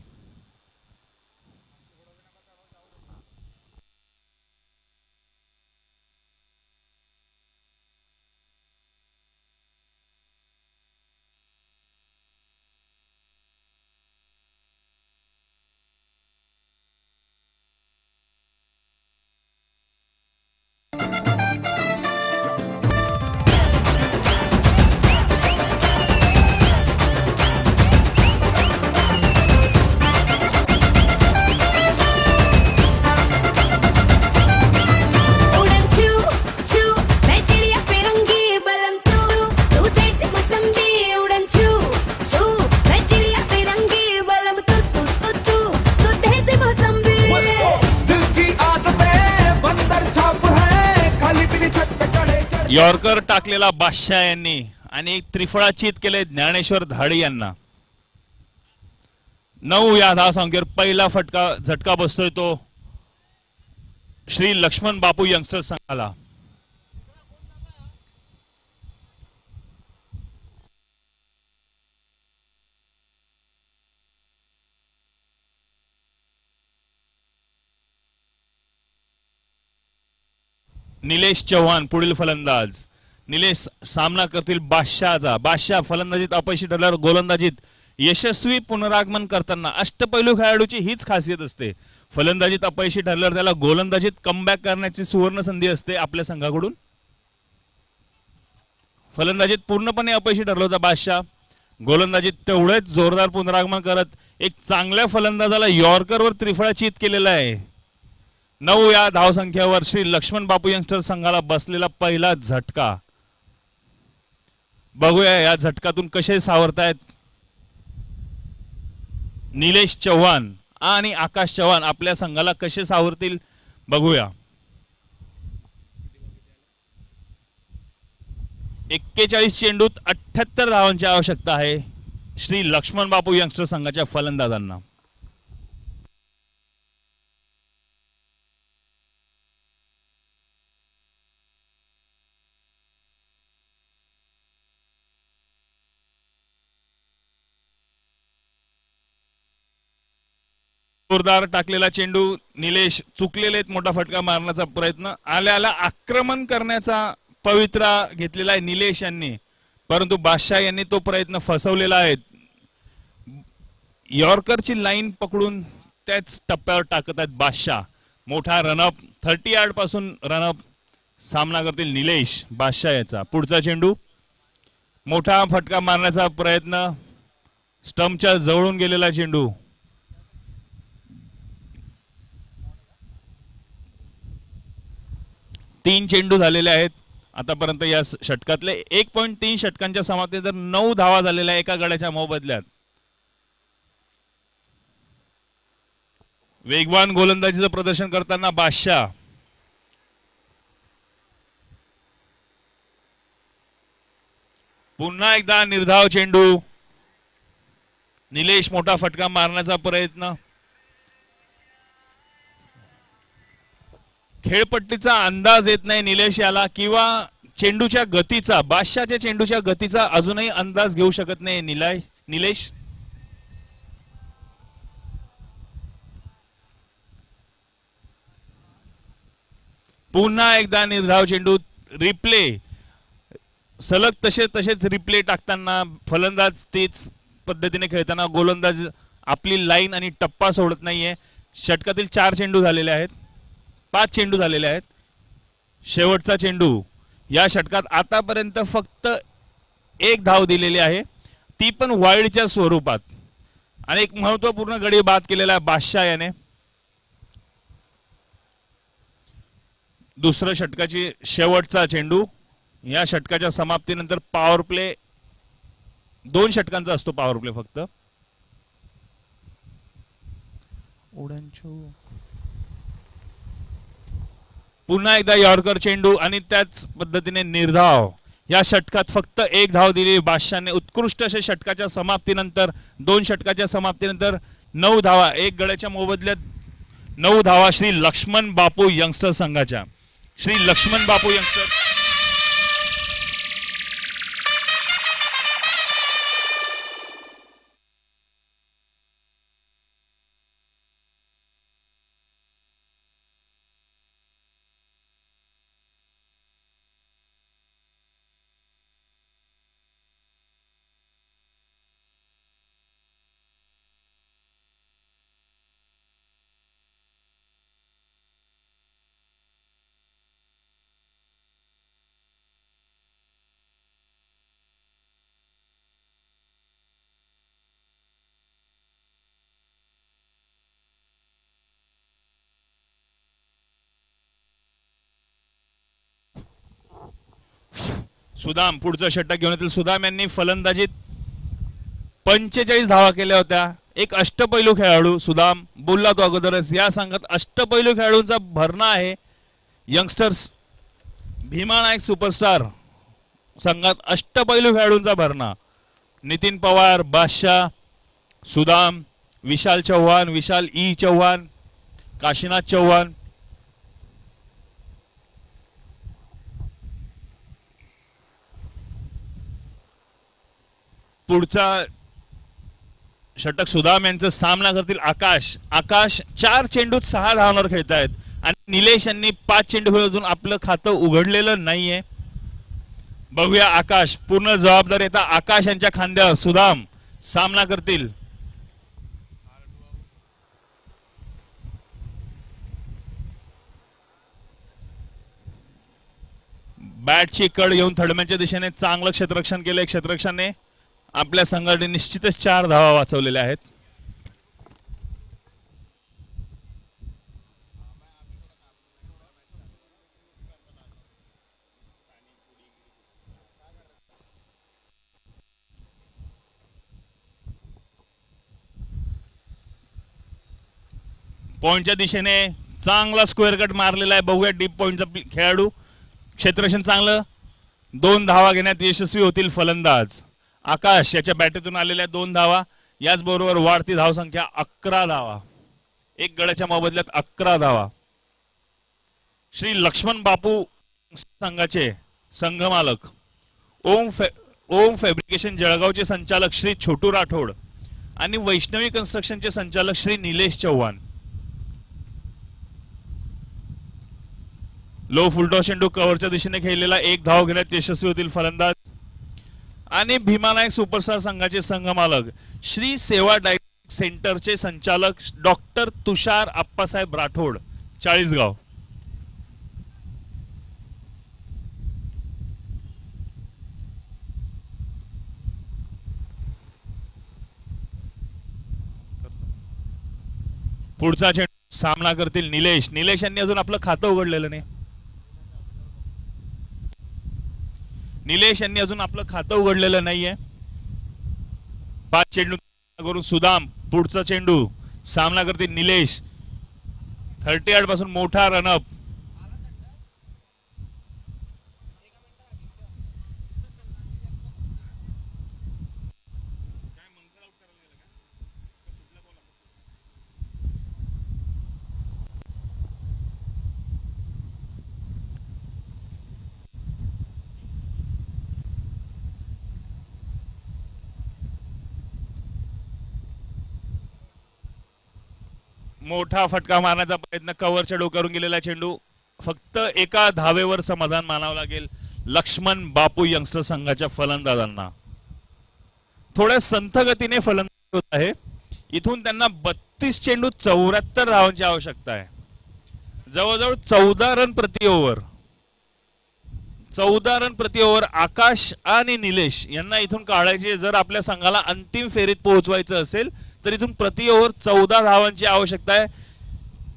यॉर्कर टाकलेला बादशाह यांनी आणि त्रिफळा चित केले ज्ञानेश्वर धाडी यांना. 9 या धावसंख्येवर पहिला झटका बसतोय तो श्री लक्ष्मण बापू यंगस्टर संघाला. निलेश चव्हाण पुढील फलंदाज. निलेश सामना करतील बादशाहचा. बादशाह फलंदाजीत अपयशी ठरल्यावर गोलंदाजीत यशस्वी पुनरागमन करताना अष्टपैलू खेळाडूची हीच खासियत असते. फलंदाजीत अपयशी ठरल्यावर त्याला गोलंदाजीत कमबॅक करण्याची सुवर्ण संधी असते आपल्या संघाकडून. फलंदाजीत पूर्णपणे अपयशी ठरला होता बादशाह. गोलंदाजीत तेवढेच जोरदार पुनरागमन करत एक चांगल्या फलंदाजाला यॉर्करवर त्रिफळा चित केलेला आहे. 9 या धावसंख्येवर श्री लक्ष्मण बापू यंगस्टर संघाला बसलेला पहिला झटका. बघूया या झटकातून कसे सावरतायत निलेश चव्हाण आणि आकाश चव्हाण. आपल्या संघाला कसे सावरतील बघूया. 41 चेंडूत 78 धावांची आवश्यकता आहे श्री लक्ष्मण बापू यंगस्टर संघाच्या फलंदाजांना. जोरदार टाकलेला चेंडू. निलेश चुकलेले आहेत. मोठा फटका मारण्याचा प्रयत्न. आल्याला आक्रमण करण्याचा पवित्रा घेतलेला आहे निलेश यांनी, परंतु बादशाह यांनी तो प्रयत्न फसवलेला आहे. यॉर्करची लाईन पकडून त्याच टप्प्यावर टाकत आहेत बादशाह. मोठा रनअप 30 यार्ड पासून रनअप. सामना करतील निलेश बादशाह याचा. पुढचा चेंडू. मोठा फटका मारण्याचा प्रयत्न. स्टंपच्या जवळून गेलेला चेंडू. 3 चेंडू झालेले आहेत आतापर्यंत या षटकातले. 1.3 षटकांच्या समाप्तीत 9 धावा झालेल्या एका गड्याच्या मोबदल्यात. वेगवान गोलंदाजीचं प्रदर्शन करताना बादशाह. पुन्हा एकदा निर्धाव चेंडू. निलेश मोठा फटका मारण्याचा प्रयत्न. खेळपट्टीचा अंदाज येत नाही निलेश याला, किंवा चेंडूच्या गतीचा, बादशाहच्या चेंडूच्या गतीचा अजूनही अंदाज घेऊ शकत नाही निलेश. पुन्हा एकदा निर्धाव चेंडू. रिप्ले सलग तसेच रिप्ले टाकताना फलंदाज तेच पद्धतीने खेळताना गोलंदाज आपली लाईन आणि टप्पा सोडत नाहीये. षटकातील 4 चेंडू झालेले आहेत, 5 चेंडू झालेले आहेत. शेवटचा चेंडू. या षटकात आतापर्यंत फक्त 1 धाव दिलेली आहे, ती पण वाईडच्या स्वरूपात. आणि एक महत्वपूर्ण गडी बाद केलेला आहे बादशाह याने. दुसऱ्या षटकाची शेवटचा चेंडू. या षटकाच्या समाप्तीनंतर पॉवर प्ले 2 षटकांचा असतो पॉवर प्ले फक्त. पुन्हा एकदा यॉर्कर चेंडू आणि त्याच पद्धतीने निर्धाव. या षटकात फक्त 1 धाव दिली बादशाहने. उत्कृष्ट असे षटकाच्या समाप्तीनंतर 2 षटकाच्या समाप्तीनंतर 9 धावा, 1 गड्याच्या मोबदल्यात 9 धावा श्री लक्ष्मण बापू यंगस्टर संघाच्या. श्री लक्ष्मण बापू यंगस्टर सुदाम पुढचं षटक घेऊन येतील. सुदाम यांनी फलंदाजीत 45 धावा केल्या होत्या. एक अष्टपैलू खेळाडू सुदाम, बोलला तो अगोदरच, या संघात अष्टपैलू खेळाडूंचा भरणा आहे. यंगस्टर्स भीमा नायक सुपरस्टार संघात अष्टपैलू खेळाडूंचा भरणा. नितीन पवार, बादशाह, सुदाम, विशाल चव्हाण, विशाल ई चव्हाण, काशीनाथ चव्हाण. पुढचा षटक सुदाम यांचा सामना करतील आकाश. आकाश 4 चेंडूत 6 धावांवर खेळतायत आणि निलेश यांनी 5 चेंडू खेळून आपलं खातं उघडलेलं नाहीये. बघूया आकाश. पूर्ण जबाबदारी येता आकाश यांच्या खांद्यावर. सुदाम सामना करतील. बॅटची कड घेऊन थडम्याच्या दिशेने चांगलं क्षेत्ररक्षण केलंय. क्षेत्ररक्षणाने आपल्या संघाने निश्चितच 4 धावा वाचवलेल्या आहेत. पॉइंटच्या दिशेने चांगला स्क्वेअर कट मारलेला आहे. बघूया डीप पॉइंटचा खेळाडू. क्षेत्ररक्षण चांगलं. 2 धावा घेण्यात यशस्वी होतील फलंदाज. आकाश याच्या बॅटीतून आलेल्या 2 धावा. याचबरोबर वाढती धावसंख्या 11 धावा. 1 गड्याच्या मोबदल्यात 11 धावा. श्री लक्ष्मण बापू संघाचे संघमालक ओम फॅब्रिकेशन जळगावचे संचालक श्री छोटू राठोड आणि वैष्णवी कन्स्ट्रक्शनचे संचालक श्री निलेश चव्हाण. लो फुलटॉस चेंडू कव्हरच्या दिशेने खेळलेला 1 धाव घेण्यात यशस्वी होतील फलंदाज. आणि भीमा नायक सुपरस्टार संघाचे संघमालक श्री सेवा डायग्नोस्टिक सेंटरचे संचालक डॉक्टर तुषार आप्पासाहेब राठोड, चाळीसगाव. पुढचा चेंडू सामना करतील निलेश. निलेश यांनी अजून आपलं खातं उघडलेलं नाही. निलेश यांनी अजून आपलं खातं उघडलेलं नाहीये. 5 चेंडू करून सुदाम पुढचा चेंडू सामना करते निलेश. 38 पासून मोठा रनअप. मोठा फटका मारण्याचा प्रयत्न, कव्हरच्या डोक्यावरून गेलेला चेंडू. फक्त एका धावेवर समाधान मानावं लागेल लक्ष्मण बापू यंगस्टर संघाच्या फलंदाजांना. थोड्या संथ गतीने फलंदाजी होत आहे. इथून त्यांना 32 चेंडू 74 धावांची आवश्यकता आहे. जवळजवळ 14 रन प्रति ओव्हर. 14 रन प्रति ओव्हर आकाश आणि निलेश यांना इथून काढायचे. जर आपल्या संघाला अंतिम फेरीत पोहोचवायचं असेल तर इथून प्रति ओव्हर 14 धावांची आवश्यकता आहे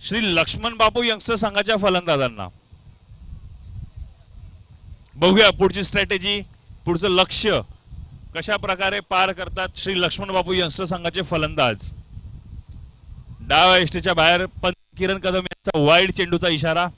श्री लक्ष्मण बापू यंगस्टर संघाच्या फलंदाजांना. बघूया पुढची स्ट्रॅटेजी, पुढचं लक्ष्य कशा प्रकारे पार करतात श्री लक्ष्मण बापू यंगस्टर संघाचे फलंदाज. डाव्या यष्टीच्या बाहेर किरण कदम यांचा वाईड चेंडूचा इशारा.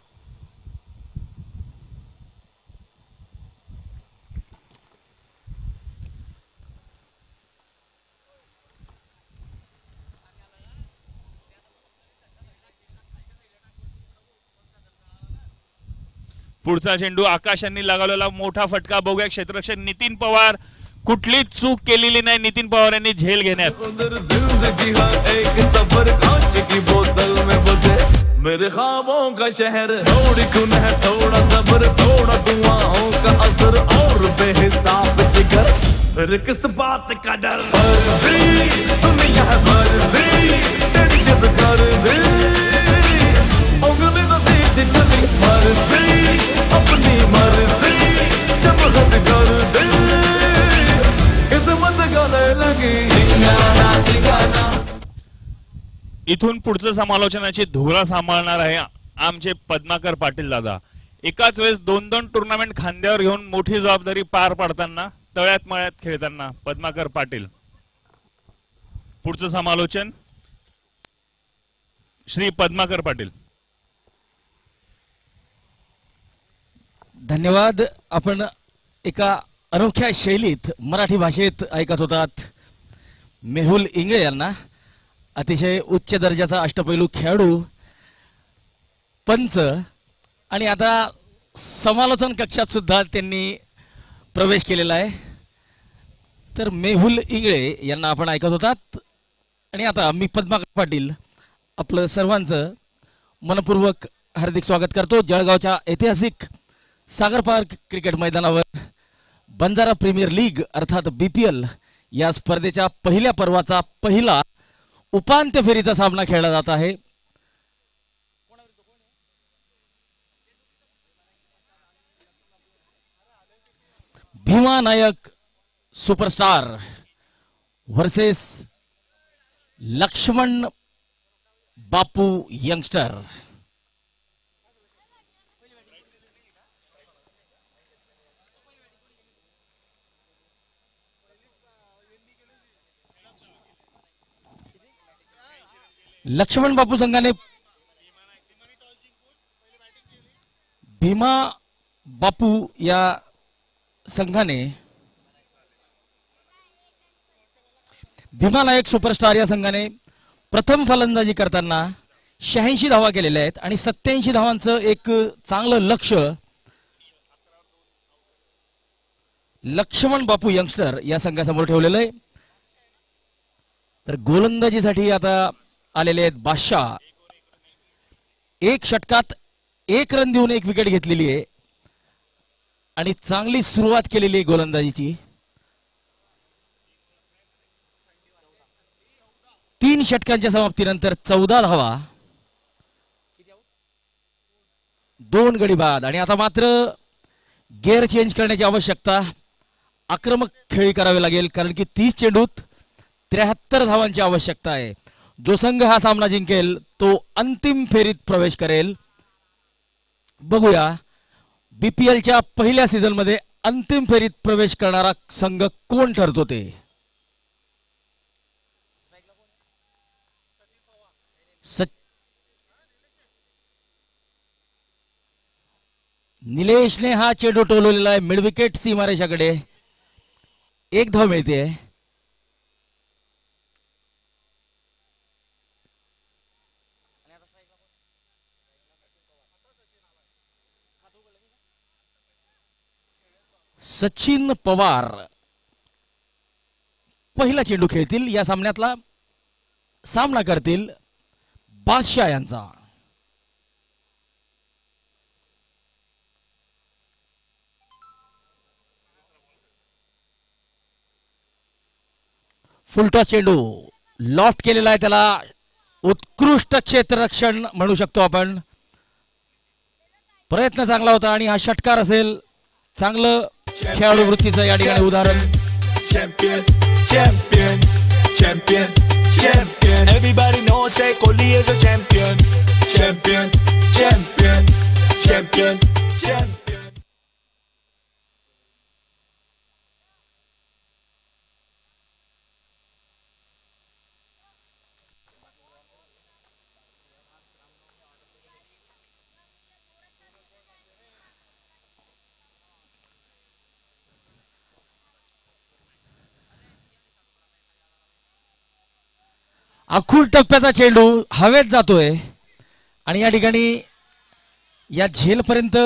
पुढचा चेंडू आकाश यांनी लगावलेला मोठा फटका. बघूया क्षेत्ररक्षक नितीन पवार कुठलीच चूक केलेली नाही नितीन पवार यांनी झेल घेण्यात. जिंदगी एक सफर कांच की बोतल में बसे मेरे ख्वाबों का शहर. थोड़ी गुनह थोड़ा सब्र थोड़ा दुआओं का असर और बेहिसाब जिगर फिर किस बात का डर. फर्जी दुनिया है फर्जी तेरी जिद कर दे उंगली तो सीधी चली मर्जी अपनी मर्जी जब हद कर दे किस्मत गले लगी ठिकाना ठिकाना. इथून पुढचं समालोचनाची धुरा सांभाळणार आहे आमचे पद्माकर पाटील दादा. एकाच वेळेस 2-2 टुर्नामेंट खांद्यावर घेऊन मोठी जबाबदारी पार पाडताना तळ्यात मळ्यात खेळताना पद्माकर पाटील. पुढचं समालोचन श्री पद्माकर पाटील. धन्यवाद. आपण एका अनोख्या शैलीत मराठी भाषेत ऐकत होतात मेहुल इंगळे यांना. अतिशय उच्च दर्जाचा अष्टपैलू खेळाडू, पंच आणि आता समालोचन कक्षात सुद्धा त्यांनी प्रवेश केलेला आहे. तर मेहुल इंगळे यांना आपण ऐकत होतात. आणि आता मी पद्माकर पाटील आपलं सर्वांचं मनपूर्वक हार्दिक स्वागत करतो. जळगावच्या ऐतिहासिक सागर पार्क क्रिकेट मैदानावर बंजारा प्रीमियर लीग अर्थात BPL या स्पर्धेच्या पहिल्या पर्वाचा पहिला उपांत्य फेरीचा सामना खेळला जात आहे. भीमा नायक सुपरस्टार वर्सेस लक्ष्मण बापू यंगस्टर. लक्ष्मण बापू संघाने भीमा बापू या संघाने भीमा नायक सुपरस्टार या संघाने प्रथम फलंदाजी करताना 86 धावा केलेल्या आहेत आणि 87 धावांचं एक चांगलं लक्ष्य लक्ष्मण बापू यंगस्टर या संघासमोर ठेवलेलं आहे. तर गोलंदाजीसाठी आता आलेले आहेत बादशाह. 1 षटकात 1 रन देऊन 1 विकेट घेतलेली आहे आणि चांगली सुरुवात केलेली आहे गोलंदाजीची. 3 षटकांच्या समाप्तीनंतर 14 धावा, 2 गडी बाद. आणि आता मात्र गेअर चेंज करण्याची आवश्यकता, आक्रमक खेळी करावी लागेल कारण की 30 चेंडूत 73 धावांची आवश्यकता आहे. जो संघ हा सामना जिंकेल तो अंतिम फेरीत प्रवेश करेल. बघूया BPLच्या पहिल्या सीझन मध्ये अंतिम फेरीत प्रवेश करणारा संघ कोण ठरतो ते निलेशने हा चेंडू टोलवलेला आहे मिड विकेट सीमारेषाकडे. 1 धाव मिळते. सचिन पवार पहिला चेंडू खेळतील. या सामन्यातला सामना करतील बादशाह यांचा. फुलटॉस चेंडू लॉफ्ट केलेला आहे. त्याला उत्कृष्ट क्षेत्ररक्षण म्हणू शकतो आपण. प्रयत्न चांगला होता आणि हा षटकार असेल. चांगलं खेळाडू वृत्तीचं या ठिकाणी उदाहरण. Champion, champion, champion, champion. Everybody knows say Kohli is a champion. Champion, champion, champion, champion. आखूड टप्प्याचा चेंडू हवेत जातोय आणि या ठिकाणी या झेलपर्यंत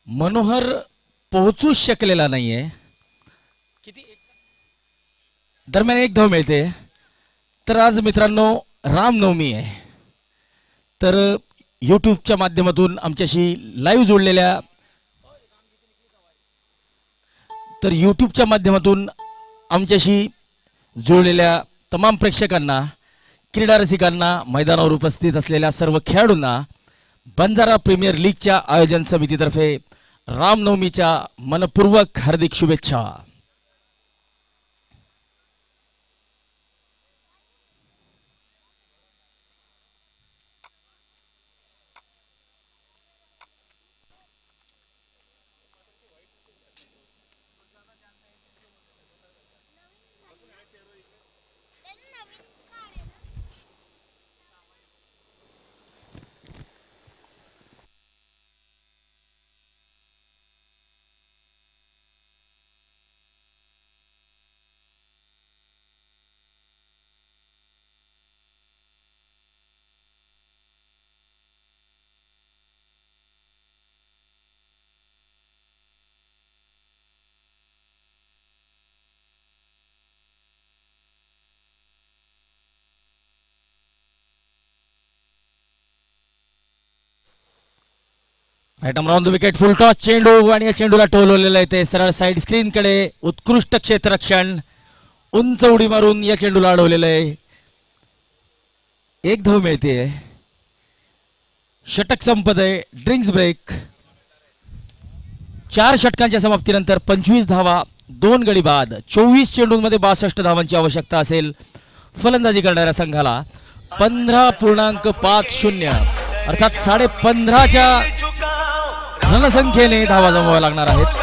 मनोहर पोहोचूच शकलेला नाहीये. दरम्यान 1 धाव मिळते. तर आज मित्रांनो रामनवमी आहे. तर यूट्यूबच्या माध्यमातून आमच्याशी लाईव्ह जोडलेल्या तमाम प्रेक्षकांना, क्रीडा रसिकांना, मैदानावर उपस्थित असलेल्या सर्व खेळाडूंना बंजारा प्रीमियर लीगच्या आयोजन समितीतर्फे रामनवमीच्या मनपूर्वक हार्दिक शुभेच्छा. Right arm on the wicket. Full toss चेंडू आणि या चेंडूला टोलवलेलं आहे ते सरळ साईड स्क्रीन कडे. उत्कृष्ट क्षेत्ररक्षण. उंच उडी मारून या चेंडूला अडवलेलं आहे. 1 धाव मिळते. षटक संपत आहे. Drinks break. 4 षटकांच्या समाप्तीनंतर 25 धावा, 2 गडी बाद. 24 चेंडूंमध्ये 62 धावांची आवश्यकता असेल फलंदाजी करणाऱ्या संघाला. 15.50 अर्थात 15.5च्या रणसंख्येने धावा जमवाव्या लागणार आहेत.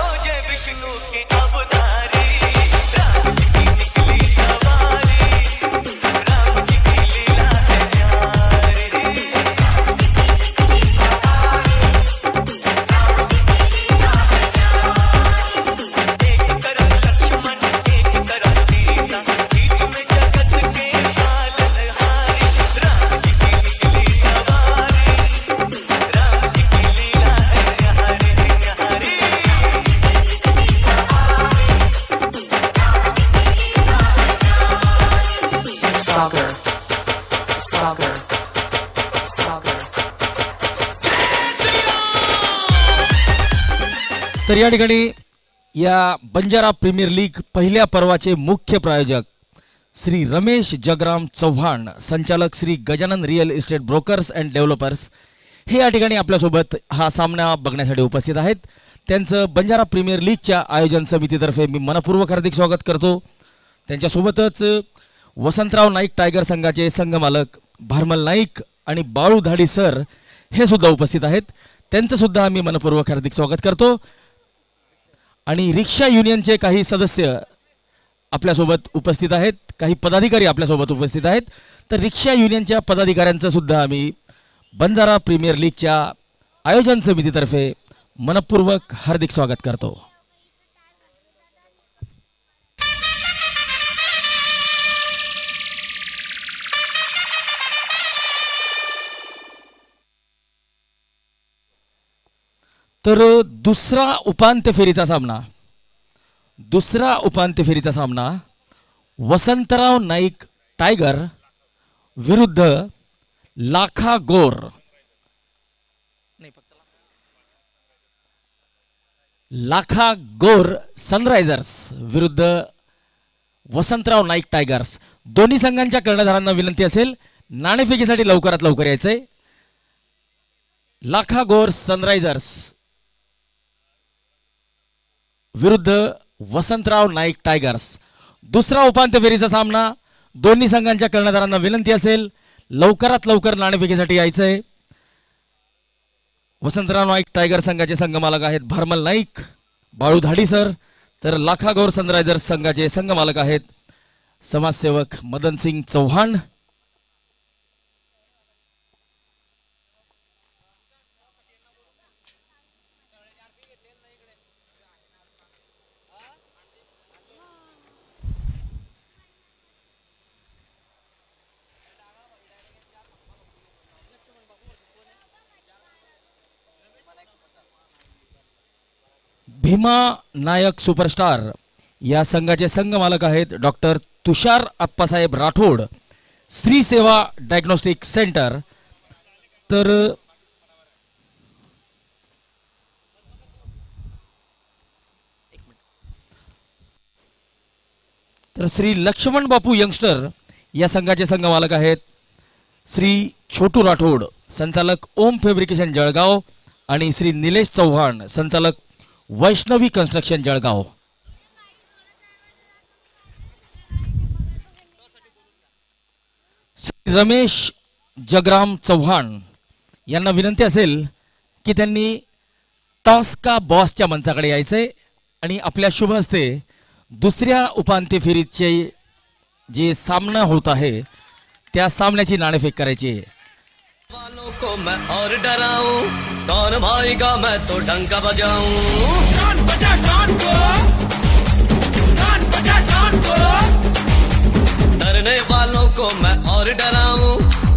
तर या ठिकाणी या बंजारा प्रीमियर लीग पहिल्या पर्वाचे मुख्य प्रायोजक श्री रमेश जगराम चव्हाण, संचालक Shri Gajanan real estate brokers and developers हे या ठिकाणी आपल्यासोबत हा सामना बघण्यासाठी उपस्थित आहेत. त्यांचं बंजारा प्रीमियर लीगच्या आयोजन समितीतर्फे मी मनपूर्वक हार्दिक स्वागत करतो. त्यांच्यासोबतच वसंतराव नाईक टायगर संघाचे संघमालक भारमल नाईक आणि बाळू धाडी सर हे सुद्धा उपस्थित आहेत. त्यांचं सुद्धा मी मनपूर्वक हार्दिक स्वागत करतो. आणि रिक्षा युनियनचे काही सदस्य आपल्यासोबत उपस्थित आहेत, काही पदाधिकारी आपल्यासोबत उपस्थित आहेत. तर रिक्षा युनियनच्या पदाधिकाऱ्यांचं सुद्धा आम्ही बंजारा प्रीमियर लीगच्या आयोजन समितीतर्फे मनपूर्वक हार्दिक स्वागत करतो. तर दुसरा उपांत्य फेरीचा सामना वसंतराव नाईक टायगर विरुद्ध लाखा गोर सनरायझर्स विरुद्ध वसंतराव नाईक टायगर्स. दोन्ही संघांच्या कर्णधारांना विनंती असेल नाणेफेकीसाठी लवकरात लवकर यायचंय. लाखा गोर सनरायझर्स विरुद्ध वसंतराव नाईक टायगर्स. दुसरा उपांत्य फेरीचा सामना. दोन्ही संघांच्या कर्णधारांना विनंती असेल लवकरात लवकर नाणेफेकीसाठी यायचंय. वसंतराव नाईक टायगर संघाचे संघमालक आहेत भारमल नाईक, बाळू धाडीसर. तर लाखा गौर सनरायझर्स संघाचे संघमालक आहेत समाजसेवक मदन सिंग चौहान. भीमा नायक सुपरस्टार या संघाचे संघमालक आहेत डॉक्टर तुषार अप्पासाहेब राठोड, श्री सेवा डायग्नोस्टिक सेंटर. तर श्री लक्ष्मण बापू यंगस्टर या संघाचे संघमालक आहेत श्री छोटू राठोड, संचालक ओम फॅब्रिकेशन जळगाव, आणि श्री निलेश चौहान, संचालक वैष्णवी कन्स्ट्रक्शन जळगाव. श्री रमेश जगराम चौहान यांना विनंती असेल की त्यांनी टॉस का बॉसच्या मंचाकडे यायचंय आणि आपल्या शुभ हस्ते दुसऱ्या उपांत्य फेरीचे जे सामना होत आहे त्या सामन्याची नाणेफेक करायची आहे. वालों को मैं और डराऊं, कौन भाईगा मैं तो डंका बजाऊं. कौन बजा कौन को, कौन बजा कौन को. डरने वालों को मैं और डराऊं,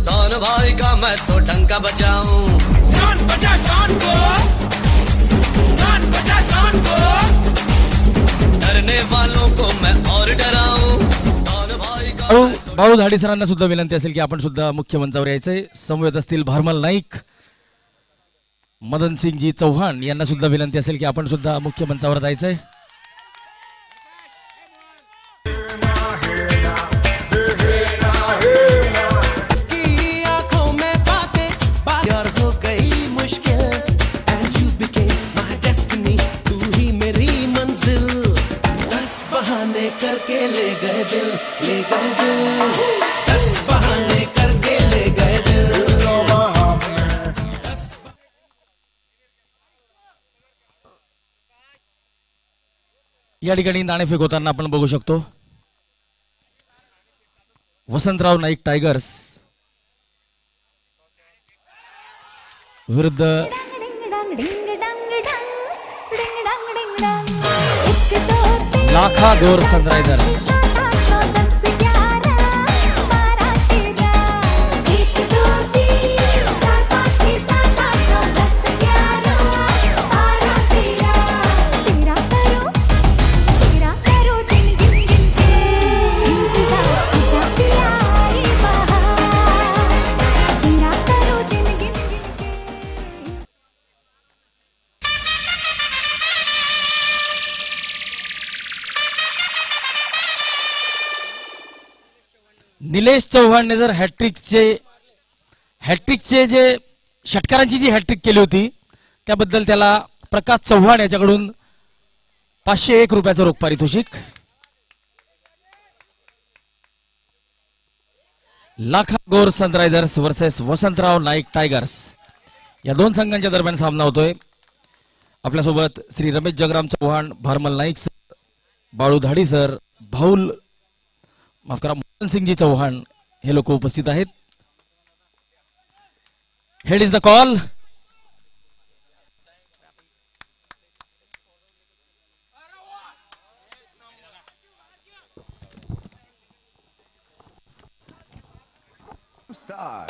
कौन भाईगा मैं तो डंका बजाऊं. कौन बजा कौन को, कौन बजा कौन को. डरने वालों को मैं और डराऊं. बाळू धाडी सरांना सुद्धा विनंती असेल की आपण सुद्धा मुख्य मंचावर यायचंय. समवेत असतील भारमल नाईक, मदन सिंगजी चौहान यांना सुद्धा विनंती असेल की आपण सुद्धा मुख्य मंचावर जायचंय. करके ले गए दिल, ले गए दिल, 10 बहाने करके ले गए दिल. या ठिकाणी नाणेफेक होताना आपण बघू शकतो वसंतराव नाईक टायगर्स विरुद्ध लाखा गोर सनरायझर्स. निलेश चौहानने जर हॅट्रिकचे जे षटकारांची जी हॅट्रिक केली होती त्याबद्दल त्याला प्रकाश चव्हाण याच्याकडून 501 रुपयाचं रोख पारितोषिक. लाखा गोर Sunrisers versus Vasantrao Naik tigers या दोन संघांच्या दरम्यान सामना होतोय. आपल्यासोबत श्री रमेश जगराम चव्हाण, भारमल नाईक सर, बाळू धाडी सर, भाऊल माफ करा मोहन सिंगजी चव्हाण हे लोक उपस्थित आहेत. Head is the call. Style.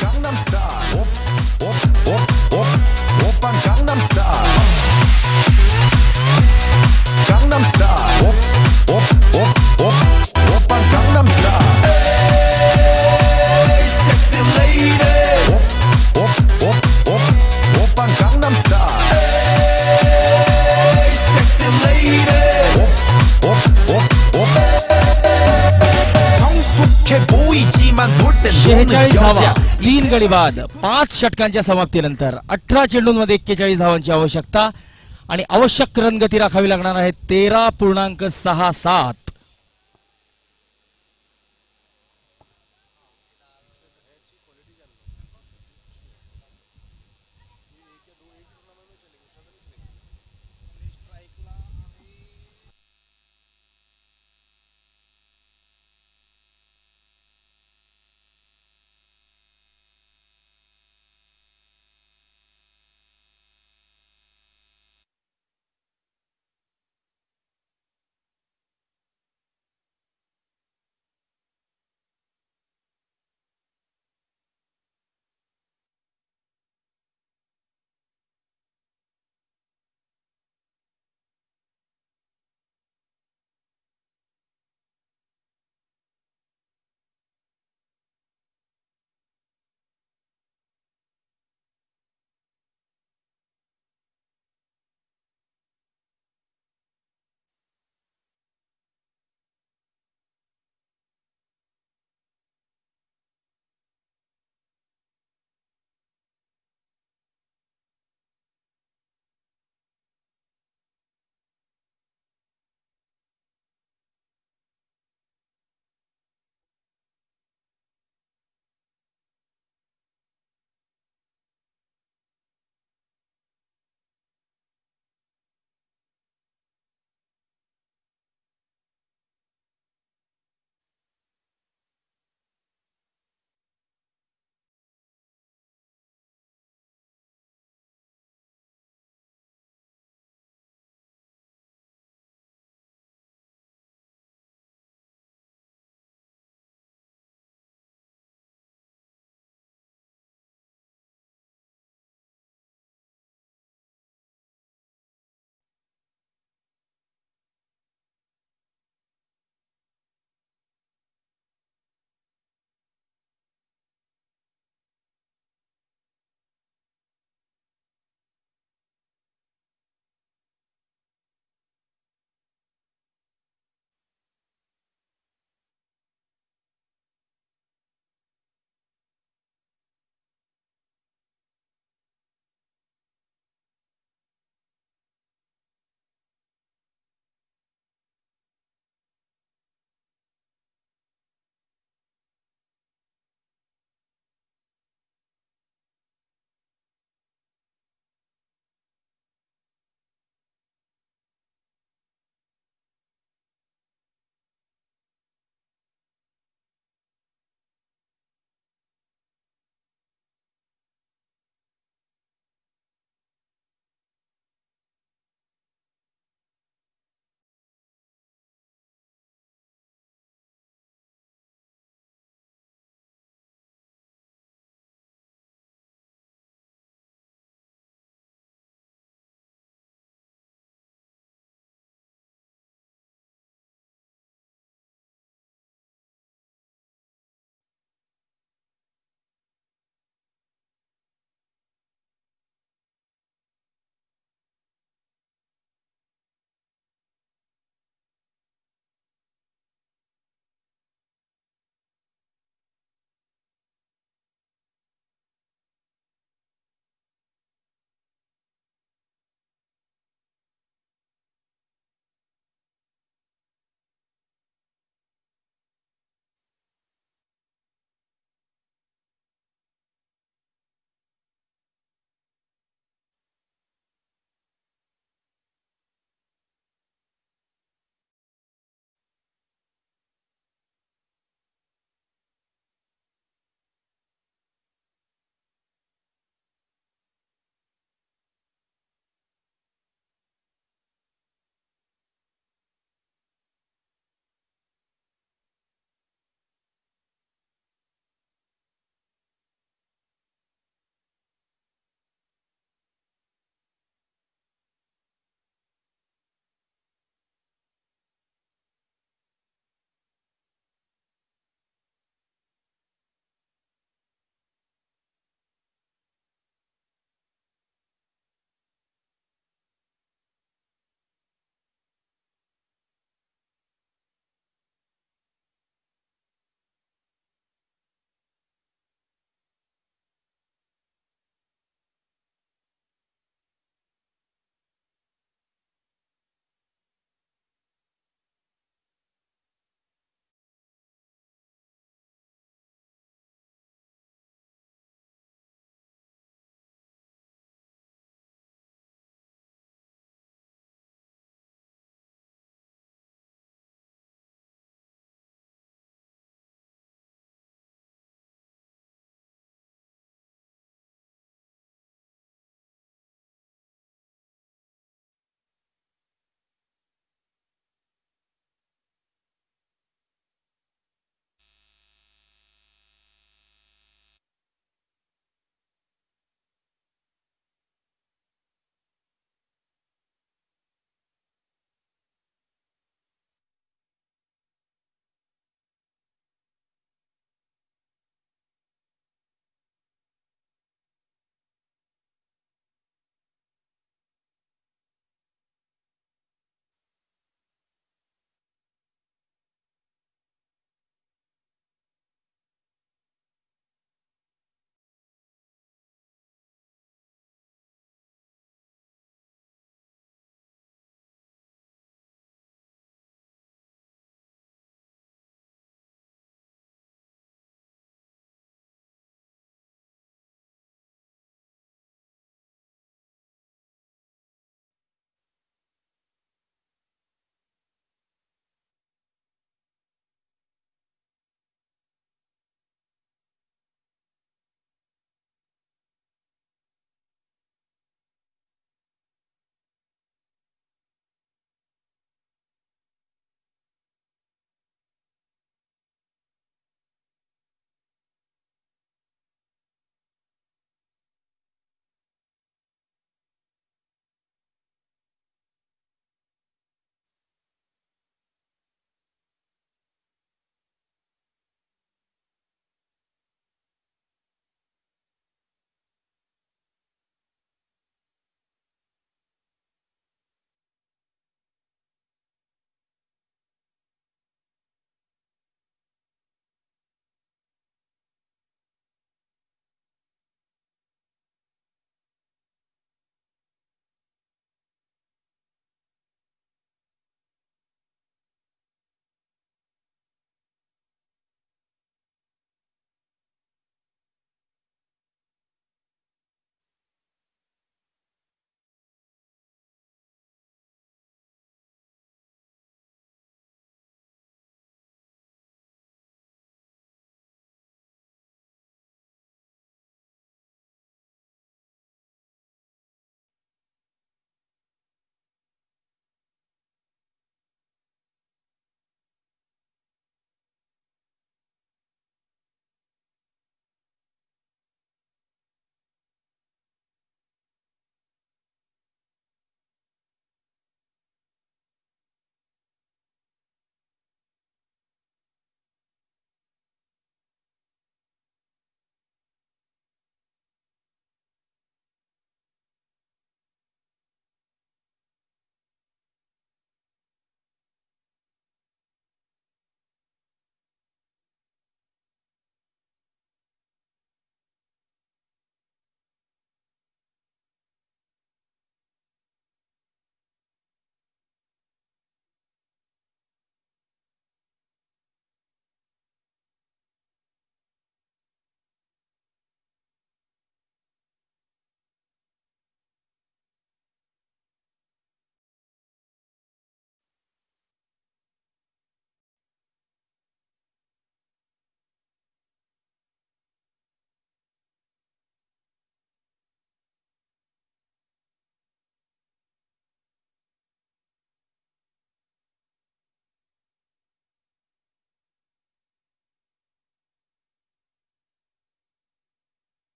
Gangnam Style. Op, op, op, op, Oppan Gangnam Style. Gangnam Style. Op, op, op, op, Oppan Gangnam Style. Hey, sexy lady. Op, op, op, op, Oppan Gangnam Style. Hey, sexy lady. Op, op, op, op. 46 धावा, 3 गडी बाद, 5 षटकांच्या समाप्तीनंतर 18 चेंडूंमध्ये 41 धावांची आवश्यकता आणि आवश्यक रनगती राखावी लागणार आहे 13.67.